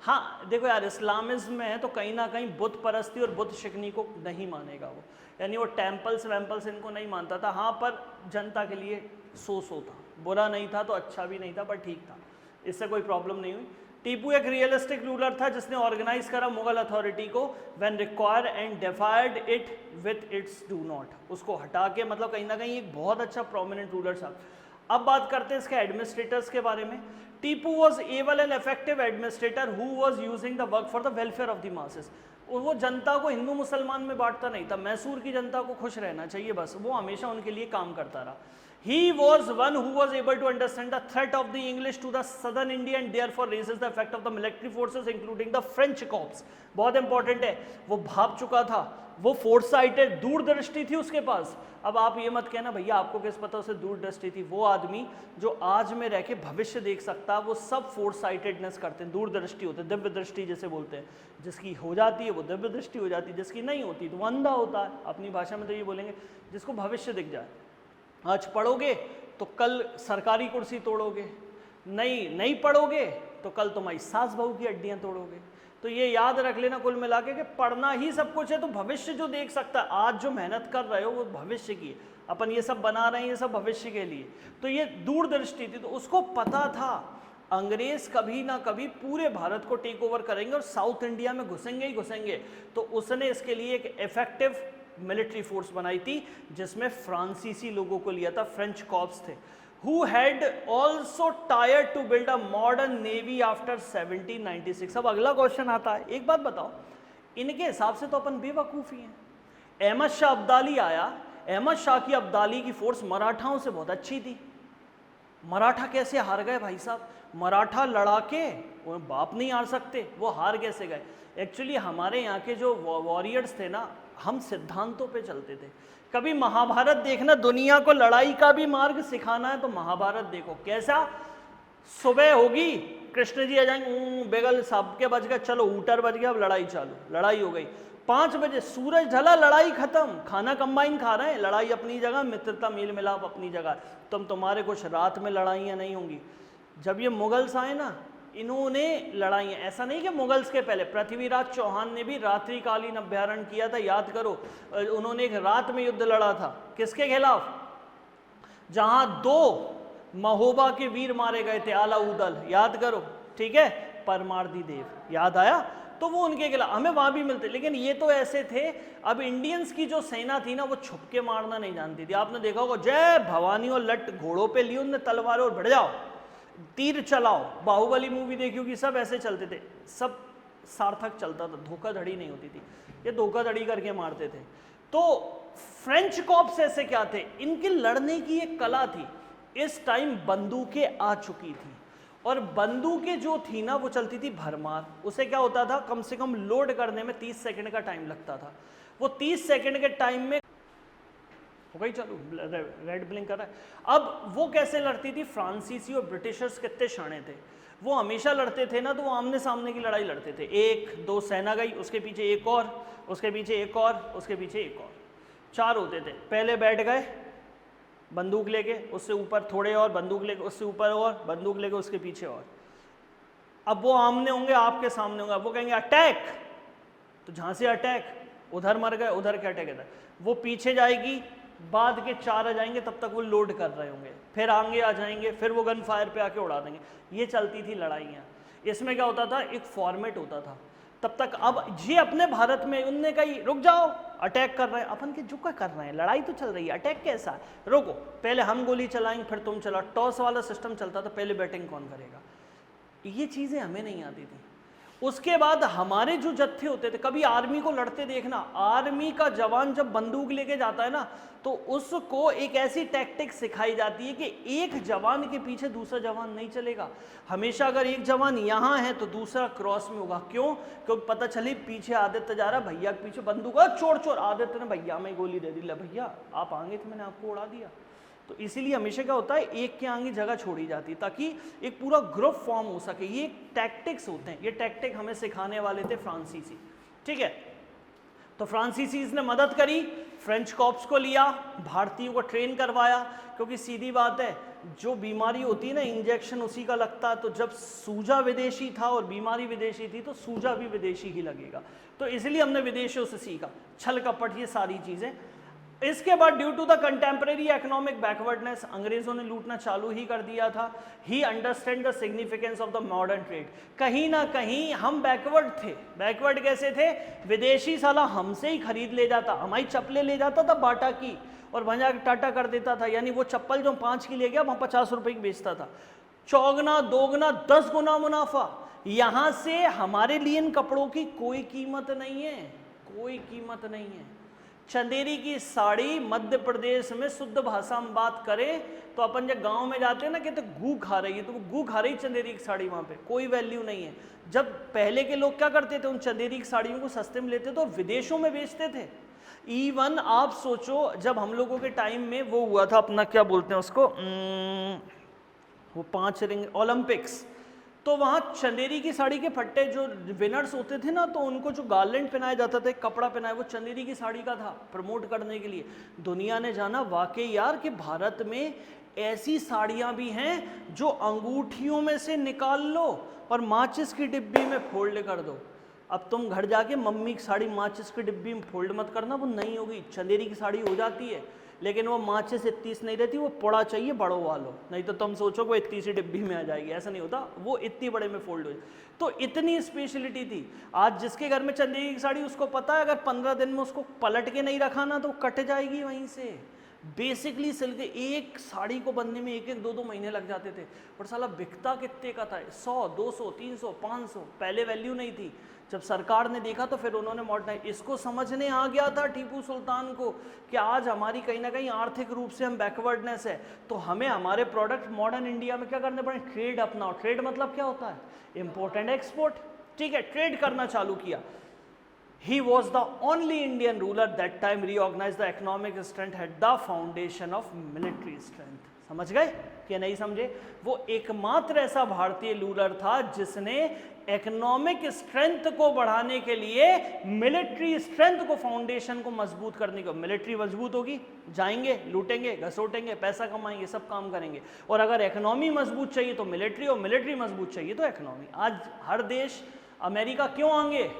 हाँ देखो यार, इस्लामिज्म में है तो कहीं ना कहीं बुत परस्ती और बुत शिकनी को नहीं मानेगा वो, यानी वो टेम्पल्स वेम्पल्स इनको नहीं मानता था। हाँ, पर जनता के लिए सो था, बुरा नहीं था तो अच्छा भी नहीं था, पर ठीक था, इससे कोई प्रॉब्लम नहीं हुई। टीपू एक रियलिस्टिक रूलर था जिसने ऑर्गेनाइज करा मुगल अथॉरिटी को when require and डिफाइड it with its do not. उसको हटा के, मतलब कहीं ना कहीं एक बहुत अच्छा प्रोमिनेंट रूलर था। अब बात करते हैं इसके एडमिनिस्ट्रेटर्स के बारे में। Tipu was able and effective administrator who was using the work for the welfare of the masses. वो जनता को हिंदू मुसलमान में बांटता नहीं था, मैसूर की जनता को खुश रहना चाहिए बस, वो हमेशा उनके लिए काम करता रहा। He was one who was able to understand the threat of the English to the southern India and therefore raises the effect of the military forces including the French corps। बहुत इंपॉर्टेंट है, वो भाप चुका था, वो फोरसाइटेड, दूरदृष्टि थी उसके पास। अब आप ये मत कहना भैया आपको किस पता उसे दूरदृष्टि थी। वो आदमी जो आज में रह के भविष्य देख सकता है, वो सब फोरसाइटेडनेस करते हैं, दूरदृष्टि होते हैं, दिव्य दृष्टि जैसे बोलते हैं। जिसकी हो जाती है वो दिव्य दृष्टि हो जाती है, जिसकी नहीं होती तो वो अंधा होता है। अपनी भाषा में तो ये बोलेंगे जिसको भविष्य दिख जाए। आज पढ़ोगे तो कल सरकारी कुर्सी तोड़ोगे, नहीं पढ़ोगे तो कल तुम्हारी सास बहू की हड्डियां तोड़ोगे। तो ये याद रख लेना कुल मिला के कि पढ़ना ही सब कुछ है, तो भविष्य जो देख सकता है, आज जो मेहनत कर रहे हो वो भविष्य की है। अपन ये सब बना रहे हैं ये सब भविष्य के लिए। तो ये दूरदृष्टि थी, तो उसको पता था अंग्रेज कभी ना कभी पूरे भारत को टेक ओवर करेंगे और साउथ इंडिया में घुसेंगे ही घुसेंगे। तो उसने इसके लिए एक इफेक्टिव मिलिट्री फोर्स बनाई थी जिसमें फ्रांसीसी लोगों को लिया था, फ्रेंच कॉर्प्स थे। Who had also tried to build a modern navy after 1796। अब अगला क्वेश्चन आता है, एक बात बताओ, इनके हिसाब से तो अपन बेवकूफ़ी हैं। अहमद शाह अब्दाली आया, अहमद शाह की अब्दाली की फोर्स मराठाओं से बहुत अच्छी थी। मराठा कैसे हार गए भाई साहब? मराठा लड़ा के वो बाप नहीं हार सकते, वो हार कैसे गए? एक्चुअली हमारे यहाँ के जो वॉरियर्स थे ना, हम सिद्धांतों पे चलते थे। कभी महाभारत देखना, दुनिया को लड़ाई का भी मार्ग सिखाना है तो महाभारत देखो। कैसा? सुबह होगी, कृष्ण जी आ जाएंगे, बेगल साहब के बज गए, चलो ऊटर बज गया, अब लड़ाई चालू, लड़ाई हो गई। 5 बजे सूरज ढला, लड़ाई खत्म, खाना कंबाइन खा रहे हैं, लड़ाई अपनी जगह, मित्रता मेल मिलाप अपनी जगह। तुम्हारे कुछ रात में लड़ाइयाँ नहीं होंगी। जब ये मुगल्स आए ना, इन्होंने लड़ाइयाँ, ऐसा नहीं कि मुगल्स के पहले पृथ्वीराज चौहान ने भी रात्रिकालीन अभ्यारण किया था, याद करो। उन्होंने एक रात में युद्ध लड़ा था, किसके खिलाफ? जहां 2 महोबा के वीर मारे गए थे, अलाउदल, याद करो, ठीक है, परमार्दी देव, याद आया, तो वो उनके खिलाफ हमें वहां भी मिलते। लेकिन ये तो ऐसे थे, अब इंडियंस की जो सेना थी ना वो छुप के मारना नहीं जानती थी। आपने देखा होगा जय भवानी और लट घोड़ों पे ली उनने तलवारों और बढ़ जाओ, तीर चलाओ, बाहुबली मूवी देखी होगी, सब ऐसे चलते थे, सब सार्थक चलता था, धोखाधड़ी नहीं होती थी, ये धोखाधड़ी करके मारते थे। तो फ्रेंच कॉप्स ऐसे क्या थे, इनके लड़ने की एक कला थी। इस टाइम बंदूकें आ चुकी थी और बंदूकें जो थी ना वो चलती थी भरमार। उसे क्या होता था, कम से कम लोड करने में 30 सेकंड का टाइम लगता था। वो 30 सेकंड के टाइम में हो गई, चलो रेड ब्लिंक कर रहा है। अब वो कैसे लड़ती थी, फ्रांसीसी और ब्रिटिशर्स कितने शाणे थे, वो हमेशा लड़ते थे ना, तो वो आमने सामने की लड़ाई लड़ते थे। 1-2 सेना गई, उसके पीछे एक और, उसके पीछे एक और, उसके पीछे एक और, 4 होते थे। पहले बैठ गए बंदूक लेके, उससे ऊपर थोड़े और बंदूक लेके, उससे ऊपर और बंदूक लेके, उसके पीछे और। अब वो आमने होंगे, आपके सामने होंगे, अब वो कहेंगे अटैक, तो जहां से अटैक, उधर मर गए, उधर के अटैक इधर। वो पीछे जाएगी, बाद के 4 आ जाएंगे, तब तक वो लोड कर रहे होंगे, फिर आगे आ जाएंगे, फिर वो गन फायर पे आके उड़ा देंगे। ये चलती थी लड़ाइयाँ। इसमें क्या होता था, एक फॉर्मेट होता था तब तक। अब ये अपने भारत में उनने कही रुक जाओ, अटैक कर रहे हैं, अपन के जुका कर रहे हैं, लड़ाई तो चल रही है, अटैक कैसा, रोको, पहले हम गोली चलाएंगे फिर तुम चलाओ। टॉस वाला सिस्टम चलता था, पहले बैटिंग कौन करेगा, ये चीज़ें हमें नहीं आती थी। उसके बाद हमारे जो जत्थे होते थे, कभी आर्मी को लड़ते देखना, आर्मी का जवान जब बंदूक लेके जाता है ना, तो उसको एक ऐसी टैक्टिक सिखाई जाती है कि एक जवान के पीछे दूसरा जवान नहीं चलेगा। हमेशा अगर एक जवान यहाँ है तो दूसरा क्रॉस में होगा। क्यों? क्योंकि पता चली पीछे आदित्य जा रहा, भैया के पीछे बंदूक, चोर चोर, आदित्य ने भैया में गोली दे दी, ले भैया आप आगे तो मैंने आपको उड़ा दिया। तो इसीलिए हमेशा क्या होता है, एक के आगे जगह छोड़ी जाती है ताकि एक पूरा ग्रुप फॉर्म हो सके। ये टैक्टिक्स होते हैं, ये टैक्टिक हमें सिखाने वाले थे फ्रांसीसी, ठीक है। तो फ्रांसीसीज ने मदद करी, फ्रेंच कॉप्स को लिया, भारतीयों को ट्रेन करवाया, क्योंकि सीधी बात है जो बीमारी होती है ना, इंजेक्शन उसी का लगता है। तो जब सूजा विदेशी था और बीमारी विदेशी थी तो सूजा भी विदेशी ही लगेगा। तो इसलिए हमने विदेशियों से सीखा, छल कपट, ये सारी चीजें। इसके बाद due to the contemporary economic backwardness, अंग्रेजों ने लूटना चालू ही कर दिया था। He understand the significance of the modern trade. कहीं ना कहीं हम बैकवर्ड थे। बैकवर्ड कैसे थे, विदेशी साला हमसे ही खरीद ले जाता, हमारी चप्पलें ले जाता था बाटा की और वहां जाकर टाटा कर देता था। यानी वो चप्पल जो 5 की ले गया वहां 50 रुपए की बेचता था। चौगुना दोगुना 10 गुना मुनाफा। यहां से हमारे लिए इन कपड़ों की कोई कीमत नहीं है, कोई कीमत नहीं है। चंदेरी की साड़ी मध्य प्रदेश में शुद्ध भाषा में बात करें तो अपन जब गांव में जाते हैं ना, कहते गू खा रही है, तो वो गू खा रही चंदेरी की साड़ी, वहां पे कोई वैल्यू नहीं है। जब पहले के लोग क्या करते थे, उन चंदेरी की साड़ियों को सस्ते में लेते तो विदेशों में बेचते थे। इवन आप सोचो जब हम लोगों के टाइम में वो हुआ था अपना, क्या बोलते हैं उसको, वो 5 रिंग ओलंपिक्स, तो वहाँ चंदेरी की साड़ी के फट्टे जो विनर्स होते थे ना, तो उनको जो गार्लेंड पहनाया जाता था, कपड़ा पहनाया, वो चंदेरी की साड़ी का था, प्रमोट करने के लिए। दुनिया ने जाना वाकई यार कि भारत में ऐसी साड़ियाँ भी हैं जो अंगूठियों में से निकाल लो और माचिस की डिब्बी में फोल्ड कर दो। अब तुम घर जाके मम्मी की साड़ी माचिस की डिब्बी में फोल्ड मत करना, वो नहीं होगी। चंदेरी की साड़ी हो जाती है लेकिन वो माचिस इतनी नहीं रहती, वो बड़ा चाहिए बड़ो वालों, नहीं तो तुम सोचो वो इतनी सी डिब्बी में आ जाएगी, ऐसा नहीं होता, वो इतनी बड़े में फोल्ड हो जाए। तो इतनी स्पेशलिटी थी। आज जिसके घर में चंदेरी की साड़ी, उसको पता है अगर 15 दिन में उसको पलट के नहीं रखा ना तो कट जाएगी वहीं से। बेसिकली सिल्क, एक साड़ी को बनने में 1-1, 2-2 महीने लग जाते थे। और साला बिकता कितने का था, 100, 200, 300, 500, पहले वैल्यू नहीं थी। जब सरकार ने देखा तो फिर उन्होंने मॉडर्नाइज, इसको समझने आ गया था टीपू सुल्तान को कि आज हमारी कहीं ना कहीं आर्थिक रूप से हम बैकवर्डनेस है, तो हमें हमारे प्रोडक्ट मॉडर्न इंडिया में क्या करने पड़े, ट्रेड अपनाओ। ट्रेड मतलब क्या होता है, इम्पोर्ट एंड एक्सपोर्ट, ठीक है, ट्रेड करना चालू किया। He was the only Indian ruler that time recognized the economic strength had the foundation of military strength. समझ गए कि नहीं समझे? वो एकमात्र ऐसा भारतीय रूलर था जिसने इकोनॉमिक स्ट्रेंथ को बढ़ाने के लिए मिलिट्री स्ट्रेंथ को, फाउंडेशन को मजबूत करने को। मिलिट्री मजबूत होगी, जाएंगे, लूटेंगे, घसोटेंगे, पैसा कमाएंगे, सब काम करेंगे। और अगर इकोनॉमी मजबूत चाहिए तो मिलिट्री, और मिलिट्री मजबूत चाहिए तो इकोनॉमी। आज हर देश, अमेरिका क्यों आगे,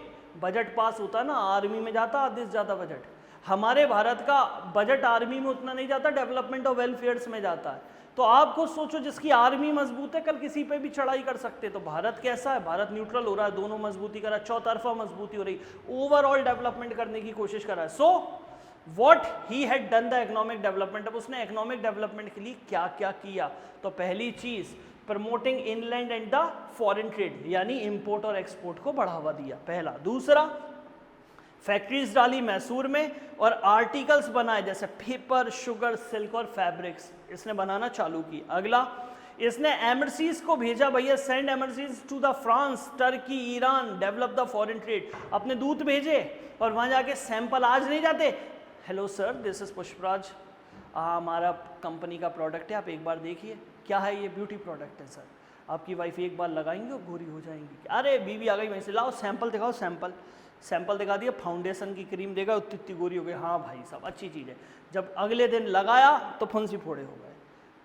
बजट पास होता है ना, आर्मी में जाता आधे से ज़्यादा बजट। हमारे भारत का बजट आर्मी में उतना नहीं जाता, डेवलपमेंट और वेलफेयर्स में जाता है। तो आप खुद सोचो, जिसकी आर्मी मजबूत है कल किसी पे भी चढ़ाई कर सकते। तो भारत कैसा है, भारत न्यूट्रल हो रहा है, दोनों मजबूती कर रहा है, चौतरफा मजबूती हो रही, ओवरऑल डेवलपमेंट करने की कोशिश कर रहा है। So what he had done the economic development. अब उसने इकोनॉमिक डेवलपमेंट के लिए क्या क्या किया? तो पहली चीज, promoting inland and the foreign trade, यानी इंपोर्ट और एक्सपोर्ट को बढ़ावा दिया, पहला। दूसरा, फैक्ट्रीज डाली मैसूर में और आर्टिकल्स बनाए जैसे पेपर, शुगर, सिल्क और फैब्रिक्स, इसने बनाना चालू की। अगला, इसने एम्बेसीज को भेजा, भैया send embassies to the France, Turkey, Iran, develop the foreign trade. अपने दूत भेजे और वहां जाके सैंपल आज नहीं जाते, hello sir this is Pushparaj, हमारा कंपनी का प्रोडक्ट है, आप एक बार देखिए। क्या है ये? ब्यूटी प्रोडक्ट है सर, आपकी वाइफ एक बार लगाएंगे और गोरी हो जाएंगी। अरे बीवी आ गई वहीं से, लाओ सैंपल दिखाओ, सैंपल दिखा दिया, फाउंडेशन की क्रीम देगा, उतनी उतनी गोरी हो गई, हाँ भाई साहब अच्छी चीज़ है। जब अगले दिन लगाया तो फुंसी फोड़े हो गए।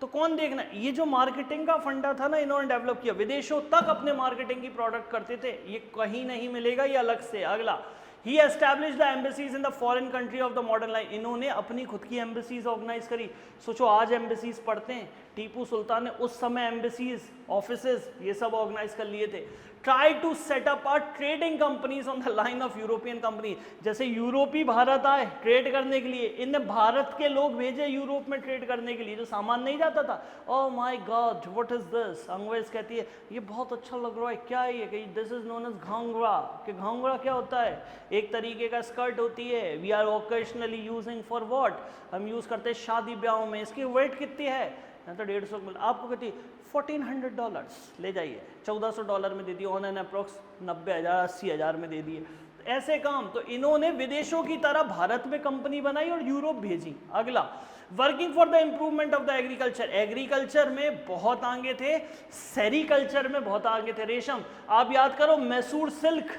तो कौन देखना? ये जो मार्केटिंग का फंडा था ना, इन्होंने डेवलप किया, विदेशों तक अपने मार्केटिंग की प्रोडक्ट करते थे, ये कहीं नहीं मिलेगा, ये अलग से। अगला, ही established the embassies in the foreign country of the modern line, इन्होंने अपनी खुद की एम्बेसीज ऑर्गेनाइज करी। सोचो आज एम्बेसीज पढ़ते हैं, टीपू सुल्तान ने उस समय एम्बेसीज, ऑफिसेज, ये सब ऑर्गेनाइज कर लिए थे। Try to set up our trading companies on the line of European company, जैसे यूरोपी भारत आए ट्रेड करने के लिए, इनने भारत के लोग भेजे यूरोप में ट्रेड करने के लिए, जो सामान नहीं जाता था। Oh my God what is this, अंग्रेज कहती है ये बहुत अच्छा लग रहा है, क्या है ये? This is known as ghagra. कि घांगरा क्या होता है? एक तरीके का स्कर्ट होती है, we are occasionally using for what, हम यूज करते हैं शादी ब्याहों में। इसकी वेट कितनी है? तो 150 मिल, आपको कहती $1400 ले जाइए, $1400 में दे दिए, ऑन एन अप्रोक्स 90,000 80,000 में दे दिए। ऐसे काम। तो इन्होंने विदेशों की तरह भारत में कंपनी बनाई और यूरोप भेजी। अगला, working for the improvement of the agriculture, agriculture में बहुत आगे थे, सेरीकल्चर में बहुत आगे थे। रेशम, आप याद करो मैसूर सिल्क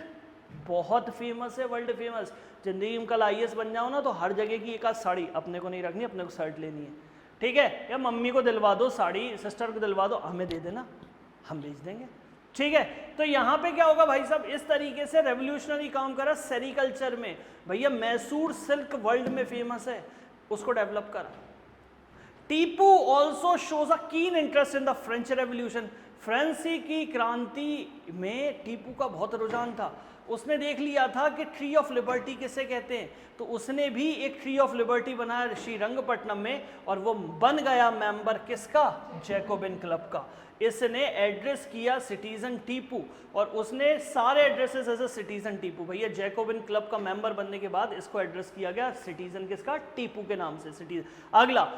बहुत फेमस है, वर्ल्ड फेमस। जिंदगी में कल IAS बन जाओ ना तो हर जगह की एक आध साड़ी अपने को नहीं रखनी, अपने को शर्ट लेनी है, ठीक है? या मम्मी को दिलवा दो साड़ी, सिस्टर को दिलवा दो, हमें दे देना, हम बेच देंगे, ठीक है? तो यहाँ पे क्या होगा भाई साहब, इस तरीके से रेवोल्यूशनरी काम करा सेरीकल्चर में। भैया मैसूर सिल्क वर्ल्ड में फेमस है, उसको डेवलप करा। Tipu also shows a keen interest in the French revolution, फ्रांसी की क्रांति में टीपू का बहुत रुझान था। उसने देख लिया था कि ट्री ऑफ लिबर्टी किसे कहते हैं, तो उसने भी एक ट्री ऑफ लिबर्टी बनाया श्रीरंगपट्टनम में, और वो बन गया मेंबर किसका? जैकोबिन क्लब का। इसने एड्रेस किया सिटीजन टीपू, और उसने सारे addresses as a citizen Tipu. भैया जैकोबिन क्लब का मेंबर बनने के बाद इसको एड्रेस किया गया सिटीजन किसका? टीपू के नाम से, सिटीजन। अगला,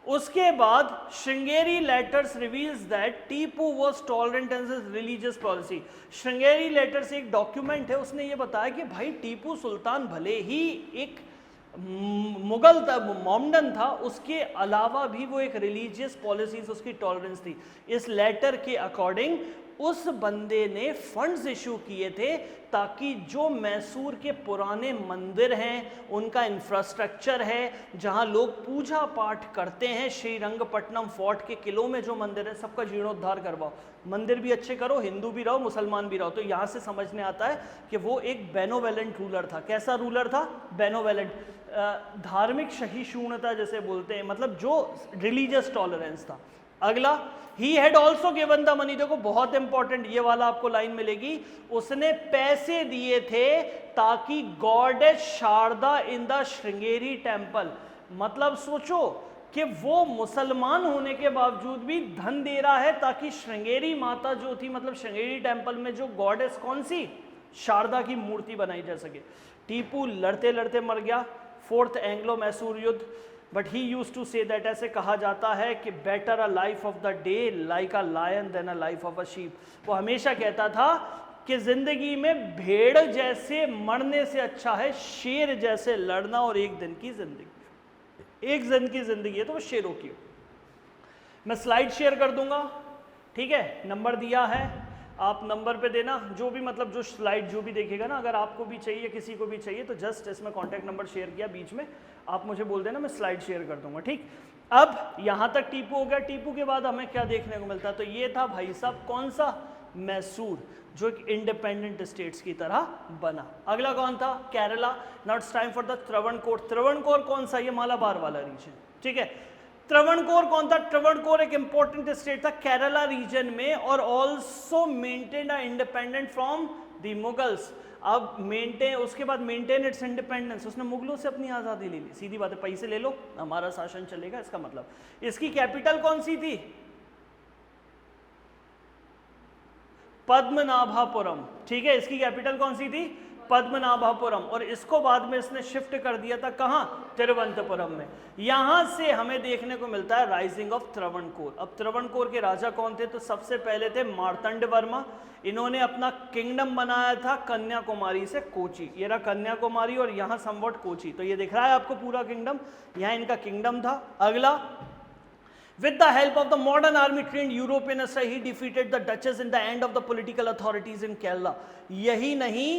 उसके बाद Sringeri letters reveals that Tipu was tolerant in his religious policy. Sringeri letters एक डॉक्यूमेंट है, उसने ये बताया कि भाई टीपू सुल्तान भले ही एक मुगल मोमडन था, उसके अलावा भी वो एक रिलीजियस पॉलिसीज उसकी टॉलरेंस थी। इस लेटर के अकॉर्डिंग उस बंदे ने फंड्स इशू किए थे ताकि जो मैसूर के पुराने मंदिर हैं, उनका इंफ्रास्ट्रक्चर है, जहां लोग पूजा पाठ करते हैं, श्रीरंगपट्टनम फोर्ट के किलों में जो मंदिर है, सबका जीर्णोद्धार करवाओ। मंदिर भी अच्छे करो, हिंदू भी रहो, मुसलमान भी रहो। तो यहाँ से समझने आता है कि वो एक बेनोवेलेंट रूलर था। कैसा रूलर था? बेनोवेलेंट, धार्मिक सहिष्णुता जैसे बोलते हैं, मतलब जो रिलीजियस टॉलरेंस था। अगला, he had also given the money, देखो बहुत इंपॉर्टेंट ये वाला आपको लाइन मिलेगी, उसने पैसे दिए थे ताकि goddess Sharada in the Sringeri temple, मतलब सोचो कि वो मुसलमान होने के बावजूद भी धन दे रहा है ताकि श्रृंगेरी माता जो थी, मतलब श्रृंगेरी टेम्पल में जो गॉडेस कौन सी? शारदा की मूर्ति बनाई जा सके। टीपू लड़ते लड़ते मर गया, 4th एंग्लो मैसूर युद्ध। But he use to say that, ऐसे कहा जाता है कि better a life of the day like a lion then a life of a sheep. वो हमेशा कहता था कि जिंदगी में भेड़ जैसे मरने से अच्छा है शेर जैसे लड़ना, और एक दिन की जिंदगी, एक दिन की जिंदगी है तो वो शेरों की। मैं स्लाइड शेयर कर दूंगा, ठीक है? नंबर दिया है, आप नंबर पे देना, जो भी मतलब जो स्लाइड जो भी देखेगा ना, अगर आपको भी चाहिए, किसी को भी चाहिए, तो जस्ट इसमें कॉन्टैक्ट नंबर शेयर किया बीच में, आप मुझे बोल देना, मैं स्लाइड शेयर कर दूंगा, ठीक? अब यहाँ तक टीपू हो गया। टीपू के बाद हमें क्या देखने को मिलता है? तो ये था भाई साहब कौन सा? मैसूर, जो एक इंडिपेंडेंट स्टेट्स की तरह बना। अगला कौन था? Kerala. Now it's time for the Travancore. Travancore कौन सा? ये मालाबार वाला रीजन, ठीक है। त्रावणकोर कौन था? त्रावणकोर एक इंपॉर्टेंट स्टेट था केरला रीजन में और also maintain independent from the Mughals. अब उसके बाद मेंटेन इट्स इंडिपेंडेंस, उसने मुगलों से अपनी आज़ादी ले ली। सीधी बात है, पैसे ले लो हमारा शासन चलेगा, इसका मतलब। इसकी कैपिटल कौन सी थी? पद्मनाभपुरम, ठीक है। इसकी कैपिटल कौन सी थी? पद्मनाभपुरम। और इसको बाद में इसने शिफ्ट कर दिया था कहां? तिरुवनंतपुरम में। यहां से हमें देखने को मिलता है राइजिंग ऑफ त्रावणकोर। अब त्रावणकोर के राजा कौन थे? तो सबसे पहले थे मार्तंड वर्मा। इन्होंने अपना किंगडम बनाया था कन्याकुमारी से कोची। ये रहा कन्याकुमारी और यहाँ समवट कोची। तो ये दिख रहा है आपको पूरा किंगडम, यहाँ इनका किंगडम था। अगला, with the help of the modern army trained European essay, he defeated the Dutches in the end of the political authorities in Kerala. यही नहीं,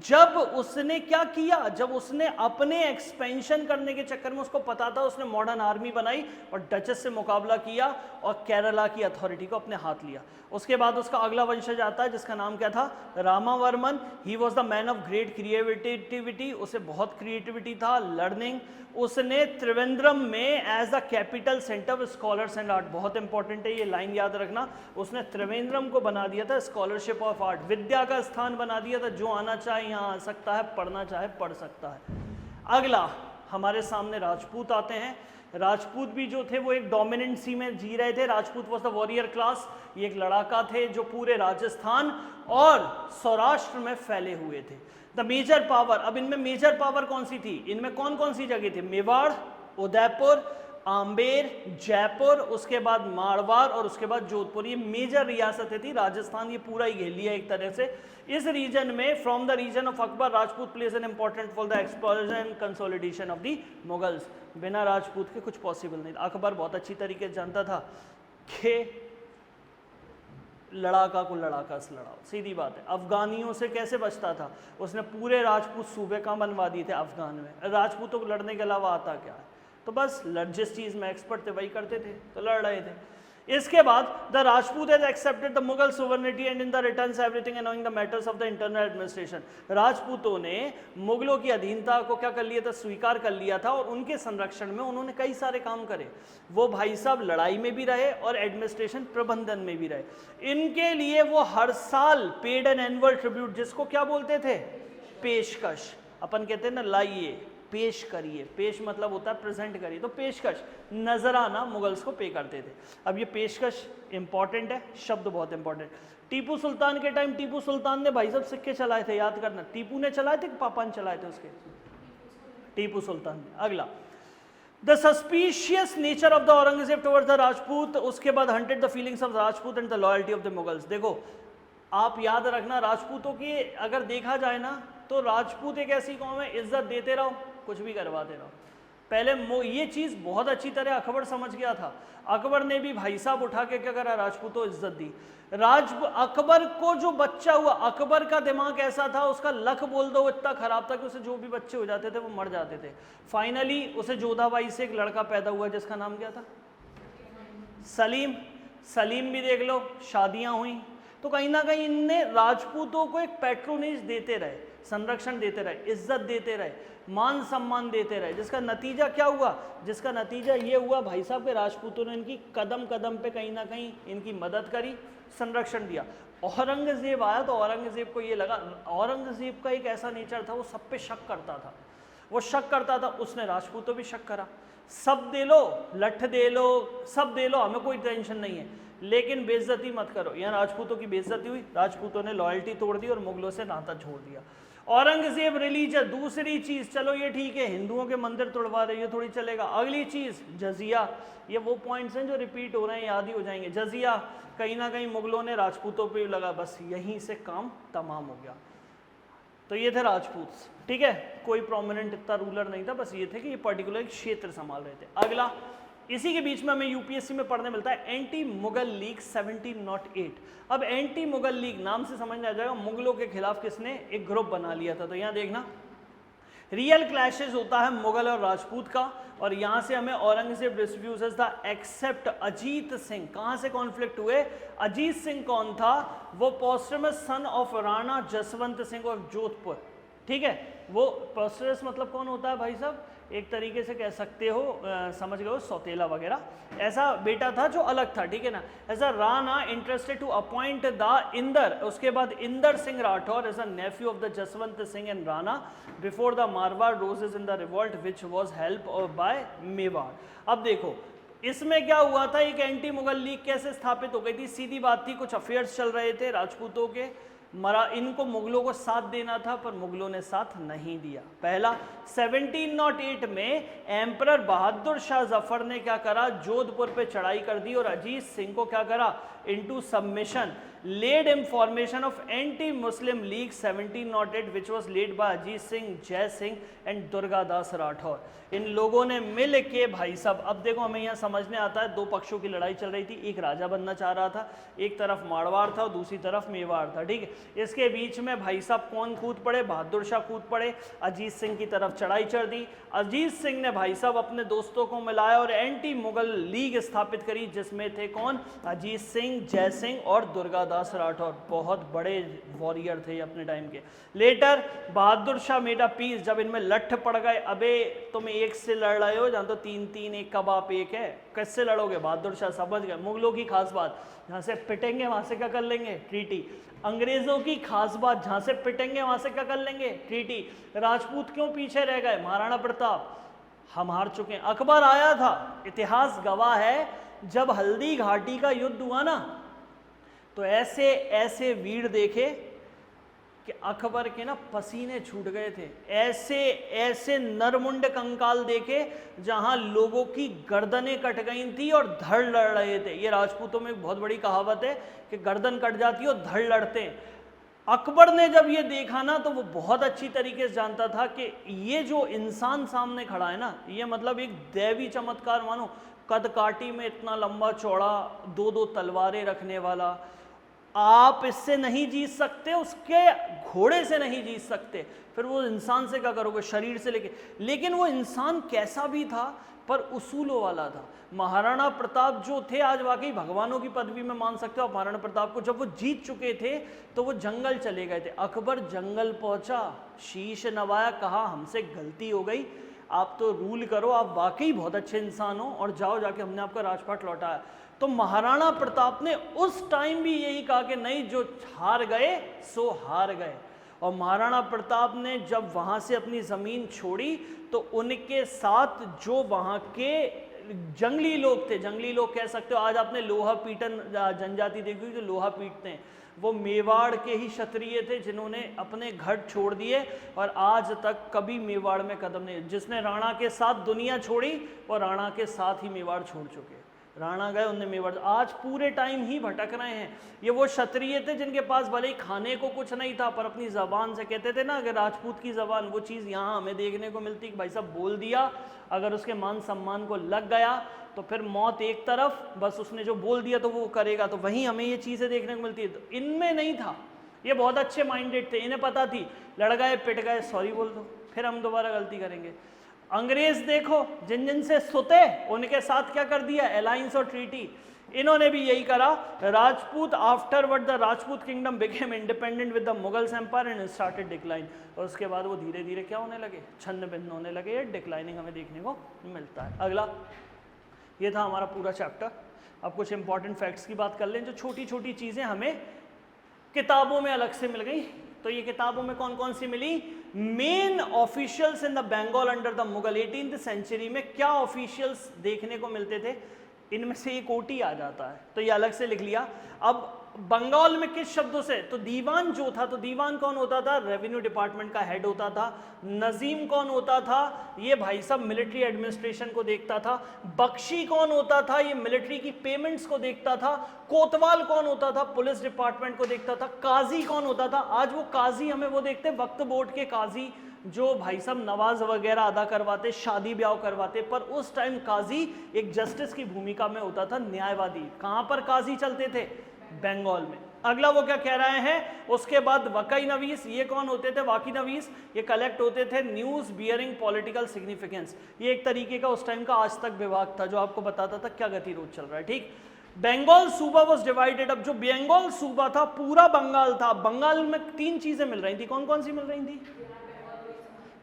जब उसने क्या किया, जब उसने अपने एक्सपेंशन करने के चक्कर में उसको पता था, उसने मॉडर्न आर्मी बनाई और डचेस से मुकाबला किया और केरला की अथॉरिटी को अपने हाथ लिया। उसके बाद उसका अगला वंशज आता है जिसका नाम क्या था? Ramavarman. He was the man of great creativity, उसे बहुत क्रिएटिविटी था, लर्निंग। उसने त्रिवेंद्रम में as the capital centre of scholars and art, बहुत इंपॉर्टेंट है ये लाइन याद रखना, उसने त्रिवेंद्रम को बना दिया था स्कॉलरशिप ऑफ आर्ट, विद्या का स्थान बना दिया था। जो आना चाहे यहाँ आ सकता है, पढ़ना चाहे पढ़ सकता है। अगला हमारे सामने राजपूत आते हैं। राजपूत भी जो थे वो एक डोमिनेंट सी में जी रहे थे। Rajput was the warrior class, ये एक लड़ाका थे जो पूरे राजस्थान और सौराष्ट्र में फैले हुए थे। द मेजर पावर, अब इनमें मेजर पावर कौन सी थी? इनमें कौन कौन सी जगह थी? मेवाड़, उदयपुर, आम्बेर, जयपुर, उसके बाद मारवाड़ और उसके बाद जोधपुर। ये मेजर रियासतें थी। राजस्थान ये पूरा ही घेर लिया एक तरह से। इस रीजन में from the reason of Akbar, Rajput plays an important for the explosion and consolidation of the Mughals. बिना राजपूत के कुछ पॉसिबल नहीं। अकबर बहुत अच्छी तरीके से जानता था कि लड़ाका को लड़ाका से लड़ाओ, सीधी बात है। अफगानियों से कैसे बचता था? उसने पूरे राजपूत सूबे कहाँ बनवा दिए थे? अफगान में। राजपूतों को लड़ने के अलावा आता क्या है? तो बस जिस चीज़ में एक्सपर्ट थे वही करते थे, तो लड़ रहे थे। इसके बाद the Rajput has accepted the Mughal sovereignty and in the returns everything annoying the matters of the internal administration. राजपूतों ने मुगलों की अधीनता को क्या कर लिया था? स्वीकार कर लिया था। और उनके संरक्षण में उन्होंने कई सारे काम करे। वो भाई साहब लड़ाई में भी रहे और एडमिनिस्ट्रेशन प्रबंधन में भी रहे। इनके लिए वो हर साल पेड एन एनुअल ट्रिब्यूट, जिसको क्या बोलते थे? पेशकश। अपन कहते हैं ना, लाइए पेश करिए। पेश मतलब होता है प्रेजेंट करिए, तो पेशकश, नजराना मुगल्स को पे करते थे। अब ये पेशकश इंपॉर्टेंट है, शब्द बहुत इंपॉर्टेंट। टीपू सुल्तान के टाइम टीपू सुल्तान ने भाई साहब सिक्के चलाए थे, याद करना। टीपू ने चलाए थे कि पापा ने चलाए थे उसके? टीपू सुल्तान ने। अगला, the suspicious nature of the Aurangzeb towards the Rajput, उसके बाद hunted the feelings of Rajput and the loyalty of the Mughals. देखो आप याद रखना, राजपूतों की अगर देखा जाए ना, तो राजपूत एक ऐसी कौम है, इज्जत देते रहो, कुछ भी करवाते रहो। पहले ये चीज़ बहुत अच्छी तरह अकबर समझ गया था। अकबर ने भी भाई साहब उठा के क्या करा? राजपूतों इज्जत दी। अकबर को जो बच्चा हुआ, अकबर का दिमाग ऐसा था, उसका लक बोल दो इतना खराब था कि उसे जो भी बच्चे हो जाते थे वो मर जाते थे। फाइनली उसे जोधाबाई से एक लड़का पैदा हुआ जिसका नाम क्या था? सलीम। सलीम भी देख लो, शादियां हुई। तो कहीं ना कहीं इनने राजपूतों को एक पैट्रोनेज देते रहे, संरक्षण देते रहे, इज्जत देते रहे, मान सम्मान देते रहे। जिसका नतीजा क्या हुआ? जिसका नतीजा ये हुआ भाई साहब के राजपूतों ने इनकी कदम कदम पे कहीं ना कहीं इनकी मदद करी, संरक्षण दिया। औरंगजेब आया तो औरंगजेब को ये लगा, औरंगजेब का एक ऐसा नेचर था, वो सब पे शक करता था। वो शक करता था, उसने राजपूतों पे शक करा। सब दे लो, लठ दे लो, सब दे लो, हमें कोई टेंशन नहीं है, लेकिन बेइज्जती मत करो। यहाँ राजपूतों की बेइज्जती हुई, राजपूतों ने लॉयल्टी तोड़ दी और मुगलों से नाता छोड़ दिया। औरंगजेब रिलीजन, दूसरी चीज, चलो ये ठीक है, हिंदुओं के मंदिर तोड़वा रहे, ये थोड़ी चलेगा। अगली चीज जजिया। ये वो पॉइंट्स हैं जो रिपीट हो रहे हैं, याद ही हो जाएंगे। जजिया कहीं ना कहीं मुगलों ने राजपूतों पे लगा, बस यहीं से काम तमाम हो गया। तो ये थे राजपूत, ठीक है। कोई प्रोमिनेंट इतना रूलर नहीं था, बस ये थे कि ये पर्टिकुलर क्षेत्र संभाल रहे थे। अगला, इसी के बीच में हमें यूपीएससी में पढ़ने मिलता है एंटी मुगल लीग 1708। अब एंटी मुगल लीग नाम से समझ में आ जाएगा, मुगलों के खिलाफ किसने एक ग्रुप बना लिया था। तो यहाँ देखना, रियल क्लैशेस होता है मुगल और राजपूत का, और यहां से हमें औरंगजेब रिफ्यूजेस था एक्सेप्ट अजीत सिंह। कहां से कॉन्फ्लिक्ट हुए? अजीत सिंह कौन था? वो posthumous son of Rana Jaswant Singh of Jodhpur, ठीक है। वो पोस्टमस मतलब कौन होता है भाई साहब? एक तरीके से कह सकते हो, समझ गए हो, सौतेला वगैरह, ऐसा बेटा था जो अलग था, ठीक है ना। As a Rana interested to appoint the Inder, उसके बाद Inder Singh Rathore as a nephew of the Jaswant Singh and Rana before the Marwar roses in the revolt which was help by Mewar. अब देखो इसमें क्या हुआ था, एक एंटी मुगल लीग कैसे स्थापित हो गई थी? सीधी बात थी, कुछ अफेयर्स चल रहे थे राजपूतों के, इनको मुगलों को साथ देना था पर मुगलों ने साथ नहीं दिया। पहला 1708 में एम्परर बहादुर शाह जफर ने क्या करा? जोधपुर पे चढ़ाई कर दी और अजीत सिंह को क्या करा? Into submission, led in formation of anti Muslim league 1708 which was led by Ajit Singh, Jai Singh and Durgadas Rathore. इन लोगों ने मिल के भाई साहब, अब देखो हमें यहाँ समझने आता है, दो पक्षों की लड़ाई चल रही थी, एक राजा बनना चाह रहा था, एक तरफ मारवाड़ था और दूसरी तरफ मेवाड़ था, ठीक है। इसके बीच में भाई साहब कौन कूद पड़े? बहादुर शाह कूद पड़े, अजीत सिंह की तरफ चढ़ाई चढ़ दी। अजीत सिंह ने भाई साहब अपने दोस्तों को मिलाया और एंटी मुगल लीग स्थापित करी, जिसमें थे कौन? अजीत सिंह, जय सिंह और दुर्गादास राठौर, बहुत बड़े वॉरियर थे अपने टाइम के। Later Bahadur Shah made a peace, जब इनमें लठ पड़ गए, अबे तुम एक से लड़ रहे हो, जहाँ तो तीन तीन एक का बाप एक है, कैसे लड़ोगे? बहादुर शाह समझ गए मुगलों की खास बात, जहाँ से पिटेंगे वहां से क्या कर लेंगे? ट्रीटी। अंग्रेजों की खास बात, जहां से पिटेंगे वहां से क्या कर लेंगे? ट्रीटी। राजपूत क्यों पीछे रह गए? महाराणा प्रताप, हम हार चुके हैं। अकबर आया था, इतिहास गवाह है, जब हल्दी घाटी का युद्ध हुआ ना, तो ऐसे ऐसे वीर देखे कि अकबर के ना पसीने छूट गए थे, ऐसे ऐसे नरमुंड कंकाल देखे जहां लोगों की गर्दनें कट गई थी और धड़ लड़ रहे थे। ये राजपूतों में एक बहुत बड़ी कहावत है कि गर्दन कट जाती है और धड़ लड़ते हैं। अकबर ने जब ये देखा ना, तो वो बहुत अच्छी तरीके से जानता था कि ये जो इंसान सामने खड़ा है ना, ये मतलब एक दैवी चमत्कार मानो, कद काटी में इतना लंबा चौड़ा, दो दो तलवारें रखने वाला, आप इससे नहीं जीत सकते, उसके घोड़े से नहीं जीत सकते, फिर वो इंसान से क्या करोगे? शरीर से लेके। लेकिन वो इंसान कैसा भी था, पर उसूलों वाला था। महाराणा प्रताप जो थे, आज वाकई भगवानों की पदवी में मान सकते हो आप महाराणा प्रताप को। जब वो जीत चुके थे तो वो जंगल चले गए थे। अकबर जंगल पहुंचा, शीश नवाया, कहा हमसे गलती हो गई, आप तो रूल करो, आप वाकई बहुत अच्छे इंसान हो और जाओ, जाके हमने आपका राजपाट लौटाया। तो महाराणा प्रताप ने उस टाइम भी यही कहा कि नहीं, जो हार गए सो हार गए। और महाराणा प्रताप ने जब वहां से अपनी जमीन छोड़ी तो उनके साथ जो वहां के जंगली लोग थे, जंगली लोग कह सकते हो, आज आपने लोहा पीटन जनजाति देखी हुई जो लोहा पीटते हैं, वो मेवाड़ के ही क्षत्रिय थे जिन्होंने अपने घर छोड़ दिए और आज तक कभी मेवाड़ में कदम नहीं। जिसने राणा के साथ दुनिया छोड़ी वो राणा के साथ ही मेवाड़ छोड़ चुके। राणा गए, उनने मेवाड़, आज पूरे टाइम ही भटक रहे हैं। ये वो क्षत्रिय थे जिनके पास भले ही खाने को कुछ नहीं था, पर अपनी जबान से कहते थे ना, अगर राजपूत की जबान, वो चीज़ यहाँ हमें देखने को मिलती कि भाई साहब बोल दिया, अगर उसके मान सम्मान को लग गया तो फिर मौत एक तरफ, बस उसने जो बोल दिया तो वो करेगा। तो वहीं हमें ये चीज़ें देखने को मिलती है। तो इनमें नहीं था, ये बहुत अच्छे माइंडेड थे, इन्हें पता थी लड़ गए पिट गए सॉरी बोल दो, फिर हम दोबारा गलती करेंगे। अंग्रेज देखो, जिन जिन से सुते उनके साथ क्या कर दिया, अलायंस और ट्रीटी। इन्होंने भी यही करा। Rajput afterward the Rajput kingdom became independent with the Mughals empire and started decline. और उसके बाद वो धीरे धीरे क्या होने लगे, छन्न भिन्न होने लगे, डिक्लाइनिंग हमें देखने को मिलता है। अगला, ये था हमारा पूरा चैप्टर। अब कुछ इंपॉर्टेंट फैक्ट्स की बात कर लें, जो छोटी छोटी चीज़ें हमें किताबों में अलग से मिल गई। तो ये किताबों में कौन कौन सी मिली? Main officials in the Bengal under the Mughal 18th century में क्या ऑफिशियल्स देखने को मिलते थे, इनमें से एक ओटी आ जाता है, तो ये अलग से लिख लिया। अब बंगाल में किस शब्दों से, तो दीवान जो था, तो दीवान कौन होता था, रेवेन्यू डिपार्टमेंट का हेड होता था। नजीम कौन होता था, ये भाई साहब मिलिट्री एडमिनिस्ट्रेशन को देखता था। बख्शी कौन होता था, ये मिलिट्री की पेमेंट्स को देखता था। कोतवाल कौन होता था, पुलिस डिपार्टमेंट को देखता था। काजी कौन होता था, आज वो काजी हमें वो देखते, वक्फ बोर्ड के काजी जो भाई साहब नवाज वगैरह अदा करवाते, शादी ब्याह करवाते, पर उस टाइम काजी एक जस्टिस की भूमिका में होता था, न्यायवादी। कहां पर काजी चलते थे, बंगाल में। अगला वो क्या कह रहे हैं, उसके बाद वकई नवीस, ये कौन होते थे, वाकी नवीस, ये कलेक्ट होते थे न्यूज बियरिंग पॉलिटिकल सिग्निफिकेंस, ये एक तरीके का उस टाइम का आज तक विभाग था जो आपको बताता था क्या गतिरोध चल रहा है, ठीक। बंगाल सूबा वॉज डिवाइडेड, अब जो बंगाल सूबा था पूरा बंगाल था, बंगाल में 3 चीजें मिल रही थी, कौन कौन सी मिल रही थी,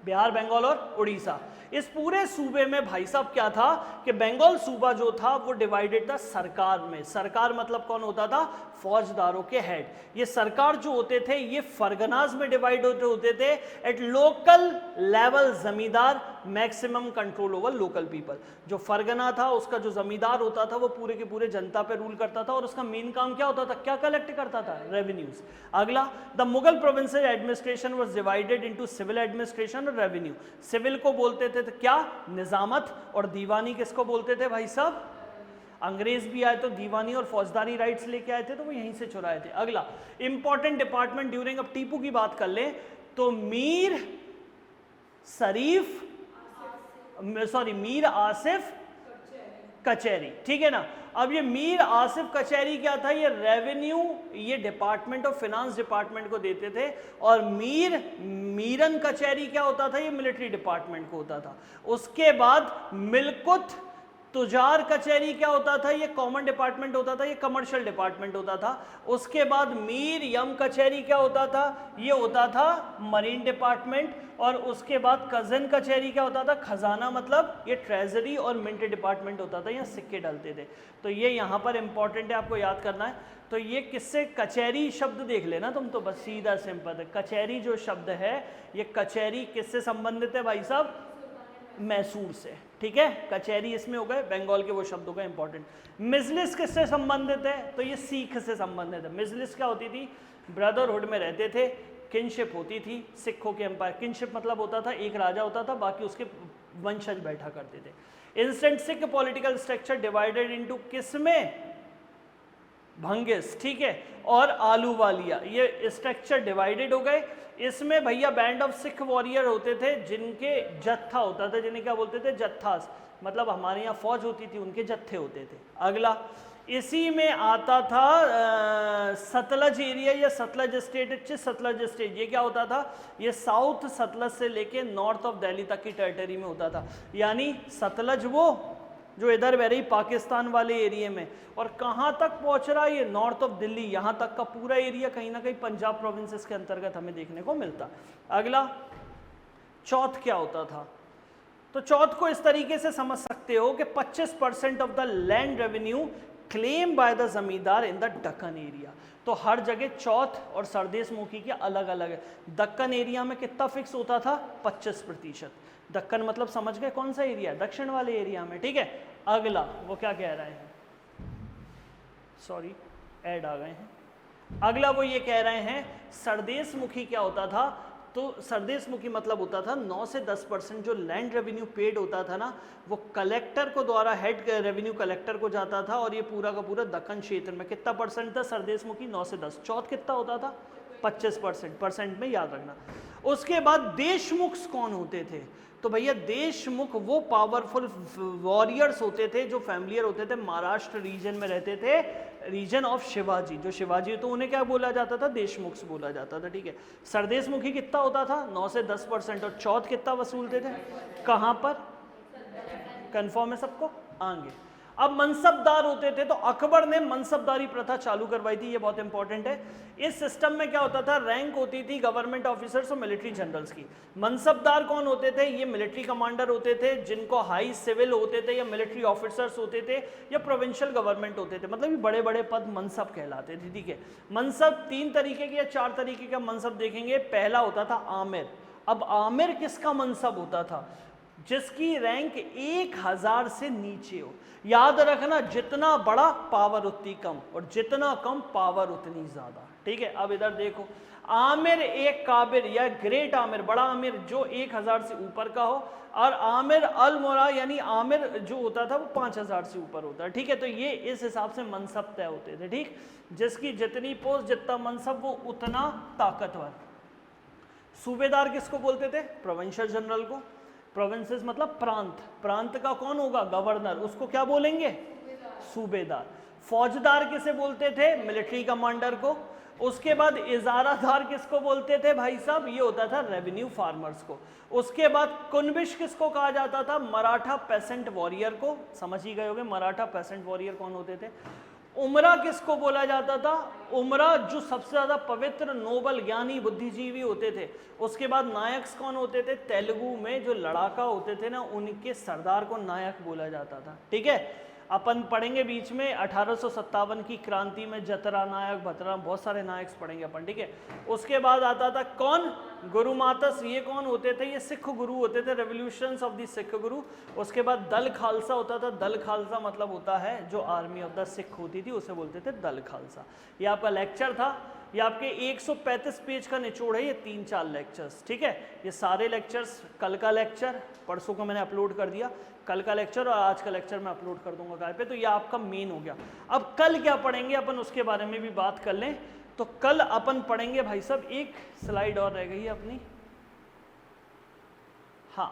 बिहार, बंगाल और उड़ीसा। इस पूरे सूबे में भाई साहब क्या था कि बंगाल सूबा जो था वो डिवाइडेड था सरकार में, सरकार मतलब कौन होता था, फौजदारों के हेड। ये सरकार जो होते थे ये फरगनाज में डिवाइड होते थे, एट लोकल लेवल जमींदार, maximum control over local people. जो फरगना था उसका जो जमींदार होता था वो पूरे के पूरे जनता पे रूल करता था और उसका मेन काम क्या होता था, क्या कलेक्ट करता था, रेवेन्यूज। अगला, the Mughal provincial administration was divided into civil administration और रेवेन्यू। सिविल को बोलते थे तो क्या, निजामत, और दीवानी किसको बोलते थे भाई साहब, अंग्रेज भी आए तो दीवानी और फौजदारी राइट्स लेके आए थे तो वो यहीं से चुराए थे। अगला इंपॉर्टेंट डिपार्टमेंट ड्यूरिंग, अब टीपू की बात कर ले तो मीर शरीफ, सॉरी मीर आसिफ कचहरी, ठीक है ना। अब ये मीर आसिफ कचहरी क्या था, ये रेवेन्यू, ये डिपार्टमेंट ऑफ फिनांस डिपार्टमेंट को देते थे, और मीरन कचहरी क्या होता था, ये मिलिट्री डिपार्टमेंट को होता था। उसके बाद मिलकुत तुजार कचहरी क्या होता था, ये कॉमन डिपार्टमेंट होता था, ये कमर्शियल डिपार्टमेंट होता था। उसके बाद मीर यम कचहरी क्या होता था, ये होता था मरीन डिपार्टमेंट। और उसके बाद कजन कचहरी क्या होता था, खजाना मतलब ये ट्रेजरी और मिंट डिपार्टमेंट होता था, यहाँ सिक्के डलते थे। तो ये यहाँ पर इंपॉर्टेंट है, आपको याद करना है। तो ये किससे, कचहरी शब्द देख लेना तुम तो बस, सीधा सिंपल है। कचहरी जो शब्द है ये कचहरी किससे संबंधित है भाई साहब, मैसूर से, ठीक है। कचहरी इसमें हो गए, बंगाल के वो शब्द हो गए इंपॉर्टेंट। मिजलिस किससे संबंधित है, तो ये सिख से संबंधित है। मिजलिस क्या होती थी, ब्रदरहुड में रहते थे, किनशिप होती थी सिखों के एम्पायर। किनशिप मतलब होता था एक राजा होता था, बाकी उसके वंशज बैठा करते थे। Instant Sikh political structure divided into किसमें, भंगिस, ठीक है, और आलूवालिया, ये स्ट्रक्चर डिवाइडेड हो गए। इसमें भैया बैंड ऑफ सिख वॉरियर होते थे जिनके जत्था होता था, जिन्हें क्या बोलते थे, जत्थास, मतलब हमारे यहाँ फौज होती थी उनके जत्थे होते थे। अगला, इसी में आता था सतलज एरिया या सतलज स्टेट, सतलज स्टेट, ये क्या होता था, ये साउथ सतलज से लेके नॉर्थ ऑफ दिल्ली तक की टेरिटरी में होता था। यानी सतलज वो जो इधर बह रही पाकिस्तान वाले एरिया में, और कहाँ तक पहुँच रहा है ये, नॉर्थ ऑफ दिल्ली, यहाँ तक का पूरा एरिया कहीं ना कहीं पंजाब प्रोविंसेस के अंतर्गत हमें देखने को मिलता। अगला, चौथ क्या होता था, तो चौथ को इस तरीके से समझ सकते हो कि 25% of the land revenue claim by the जमींदार इन द दक्कन एरिया। तो हर जगह चौथ और सरदेश मुखी के अलग अलग है। दक्कन एरिया में कितना फिक्स होता था, 25%। दक्कन मतलब समझ गए कौन सा एरिया, दक्षिण वाले एरिया में, ठीक है। अगला वो क्या कह रहे हैं, सॉरी ऐड आ गए हैं। अगला वो ये कह रहे हैं सरदेश मुखी क्या होता था, तो सरदेश मुखी मतलब होता था 9 से 10% जो लैंड रेवेन्यू पेड होता था ना, वो कलेक्टर को द्वारा, हेड रेवेन्यू कलेक्टर को जाता था, और ये पूरा का पूरा दक्कन क्षेत्र में कितना परसेंट था, सरदेश मुखी 9 से 10। चौथ कितना होता था, 25%, परसेंट में याद रखना। उसके बाद देशमुख कौन होते थे, तो भैया देशमुख वो पावरफुल वॉरियर्स होते थे जो फैमिलियर होते थे, महाराष्ट्र रीजन में रहते थे, रीजन ऑफ शिवाजी, जो शिवाजी तो उन्हें क्या बोला जाता था, देशमुख बोला जाता था, ठीक है। सरदेश मुखी कितना होता था, 9 से 10%, और चौथ कितना वसूलते थे, कहाँ पर, कंफर्म है सबको, आगे। अब मनसबदार होते थे, तो अकबर ने मनसबदारी प्रथा चालू करवाई थी, ये बहुत इंपॉर्टेंट है। इस सिस्टम में क्या होता था, रैंक होती थी गवर्नमेंट ऑफिसर्स और मिलिट्री जनरल्स की। मनसबदार कौन होते थे, ये मिलिट्री कमांडर होते थे, जिनको हाई सिविल होते थे, या मिलिट्री ऑफिसर्स होते थे, या प्रोविंशियल गवर्नमेंट होते थे, मतलब ये बड़े बड़े पद मनसब कहलाते थे, ठीक है। मनसब 3 तरीके के या 4 तरीके का मनसब देखेंगे। पहला होता था आमिर। अब आमिर किसका मनसब होता था, जिसकी रैंक 1000 से नीचे हो। याद रखना, जितना बड़ा पावर उतनी कम, और जितना कम पावर उतनी ज्यादा, ठीक है। अब इधर देखो, आमिर एक काबिर या ग्रेट आमिर, बड़ा आमिर जो 1000 से ऊपर का हो, और आमिर अल मोरा यानी आमिर जो होता था वो 5000 से ऊपर होता है, ठीक है। तो ये इस हिसाब से मनसब तय होते थे, ठीक। जिसकी जितनी पोस्ट, जितना मनसब, वो उतना ताकतवर। सूबेदार किसको बोलते थे, प्रोविंशियल जनरल को। प्रोविंसेस मतलब प्रांत, प्रांत का कौन होगा, गवर्नर, उसको क्या बोलेंगे, सूबेदार। फौजदार किसे बोलते थे, मिलिट्री कमांडर को। उसके बाद इजारादार किसको बोलते थे भाई साहब, ये होता था रेवेन्यू फार्मर्स को। उसके बाद कुनबिश किसको कहा जाता था, मराठा पेसेंट वॉरियर को, समझ ही गए होंगे मराठा पेसेंट वॉरियर कौन होते थे। उमरा किसको बोला जाता था, उमरा जो सबसे ज्यादा पवित्र नोबल ज्ञानी बुद्धिजीवी होते थे। उसके बाद नायक्स कौन होते थे, तेलुगु में जो लड़ाका होते थे ना, उनके सरदार को नायक बोला जाता था। ठीक है, अपन पढ़ेंगे बीच में 1857 की क्रांति में जतरा नायक, भतरा, बहुत सारे नायक्स पढ़ेंगे अपन। ठीक है, उसके बाद आता था कौन, गुरु मातस। ये कौन होते थे, ये सिख गुरु होते थे, रेवोल्यूशंस ऑफ द सिख गुरु। उसके बाद दल खालसा होता था। दल खालसा मतलब होता है जो आर्मी ऑफ द सिख होती थी, उसे बोलते थे दल खालसा। ये आपका लेक्चर था, ये आपके 135 पेज का निचोड़ है, ये 3-4 लेक्चर्स। ठीक है, ये सारे लेक्चर्स, कल का लेक्चर परसों को मैंने अपलोड कर दिया, कल का लेक्चर और आज का लेक्चर मैं अपलोड कर दूंगा गाय पे। तो ये आपका मेन हो गया। अब कल क्या पढ़ेंगे अपन, उसके बारे में भी बात कर लें। तो कल अपन पढ़ेंगे भाई साहब, एक स्लाइड और रह गई है अपनी, हाँ,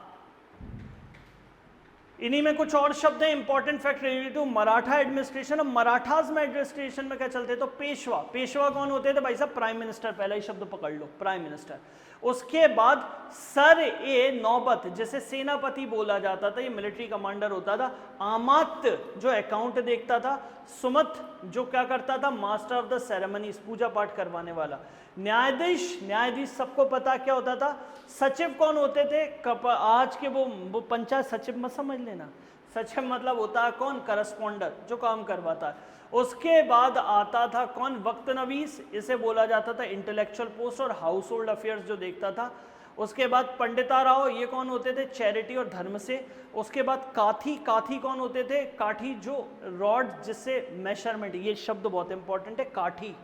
इन्हीं में कुछ और शब्द हैं important fact related to Maratha administration. अब मराठाज में एडमिनिस्ट्रेशन में क्या चलते, तो पेशवा। पेशवा कौन होते थे भाई साहब, प्राइम मिनिस्टर, पहला ही शब्द पकड़ लो, प्राइम मिनिस्टर। उसके बाद सर ए नौबत, जिसे सेनापति बोला जाता था, ये मिलिट्री कमांडर होता था। आमात्य जो अकाउंट देखता था। सुमत जो क्या करता था, मास्टर ऑफ द सेरेमनीज, पूजा पाठ करवाने वाला। न्यायाधीश, न्यायाधीश सबको पता क्या होता था। सचिव कौन होते थे, आज के वो पंचायत सचिव मत समझ लेना, सचिव मतलब होता है कौन, करस्पॉन्डर, जो काम करवाता है। उसके बाद आता था कौन, वक्त नवीस, इसे बोला जाता था इंटेलेक्चुअल पोस्ट और हाउस होल्ड अफेयर्स जो देखता था। उसके बाद पंडिता राव, ये कौन होते थे, चैरिटी और धर्म से। उसके बाद काथी, काथी कौन होते थे, काठी जो रॉड जिससे मेजरमेंट, ये शब्द बहुत इंपॉर्टेंट है, काठी।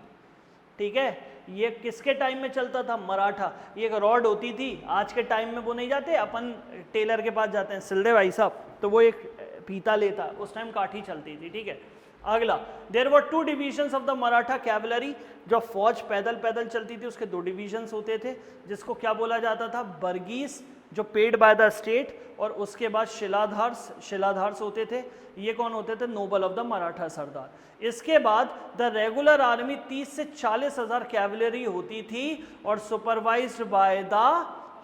ठीक है, ये किसके टाइम में चलता था, मराठा। ये एक रॉड होती थी, आज के टाइम में वो नहीं जाते, अपन टेलर के पास जाते हैं, सिल दे भाई साहब, तो वो एक फीता लेता, उस टाइम काठी चलती थी। ठीक है, अगला, there were 2 divisions of the Maratha cavalry. जो फौज पैदल पैदल चलती थी उसके 2 डिविजन्स होते थे, जिसको क्या बोला जाता था, बर्गीस जो पेड बाय द स्टेट, और उसके बाद शिलाधार्स, शिलाधार्स होते थे। ये कौन होते थे, नोबल ऑफ द मराठा सरदार। इसके बाद द रेगुलर आर्मी 30 से 40 हजार कैवलरी होती थी और सुपरवाइज्ड बाय द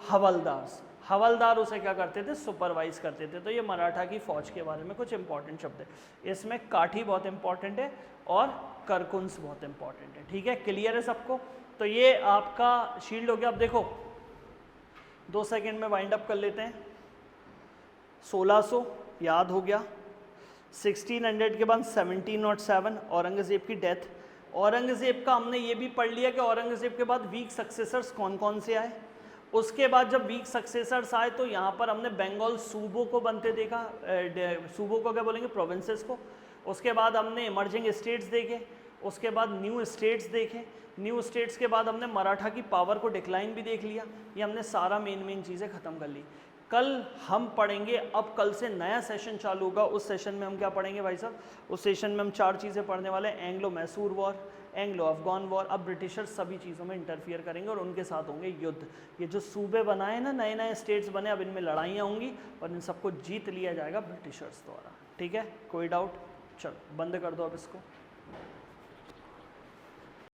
हवलदार्स। हवलदार उसे क्या करते थे, सुपरवाइज करते थे। तो ये मराठा की फौज के बारे में कुछ इंपॉर्टेंट शब्द है। इसमें काठी बहुत इंपॉर्टेंट है और करकुंस बहुत इंपॉर्टेंट है। ठीक है, क्लियर है सबको। तो ये आपका शील्ड हो गया। अब देखो 2 सेकंड में वाइंड अप कर लेते हैं। 1600 याद हो गया, 1600 के बाद 1707 औरंगजेब की डेथ। औरंगजेब का हमने ये भी पढ़ लिया कि औरंगजेब के बाद वीक सक्सेसर्स कौन कौन से आए। उसके बाद जब वीक सक्सेसर्स आए तो यहाँ पर हमने बंगाल सूबों को बनते देखा, सूबों को क्या बोलेंगे, प्रोविंसेस को। उसके बाद हमने इमर्जिंग स्टेट्स देखे, उसके बाद न्यू स्टेट्स देखे। न्यू स्टेट्स के बाद हमने मराठा की पावर को डिक्लाइन भी देख लिया। ये हमने सारा मेन चीज़ें ख़त्म कर ली। कल हम पढ़ेंगे, अब कल से नया सेशन चालू होगा। उस सेशन में हम क्या पढ़ेंगे भाई साहब, उस सेशन में हम 4 चीज़ें पढ़ने वाले हैं। Anglo Mysore war, Anglo Afghan war. अब ब्रिटिशर्स सभी चीज़ों में इंटरफियर करेंगे और उनके साथ होंगे युद्ध। ये जो सूबे बनाए ना, नए नए स्टेट्स बने, अब इनमें लड़ाइयाँ होंगी और इन सबको जीत लिया जाएगा ब्रिटिशर्स द्वारा। ठीक है, कोई डाउट, चलो बंद कर दो अब इसको।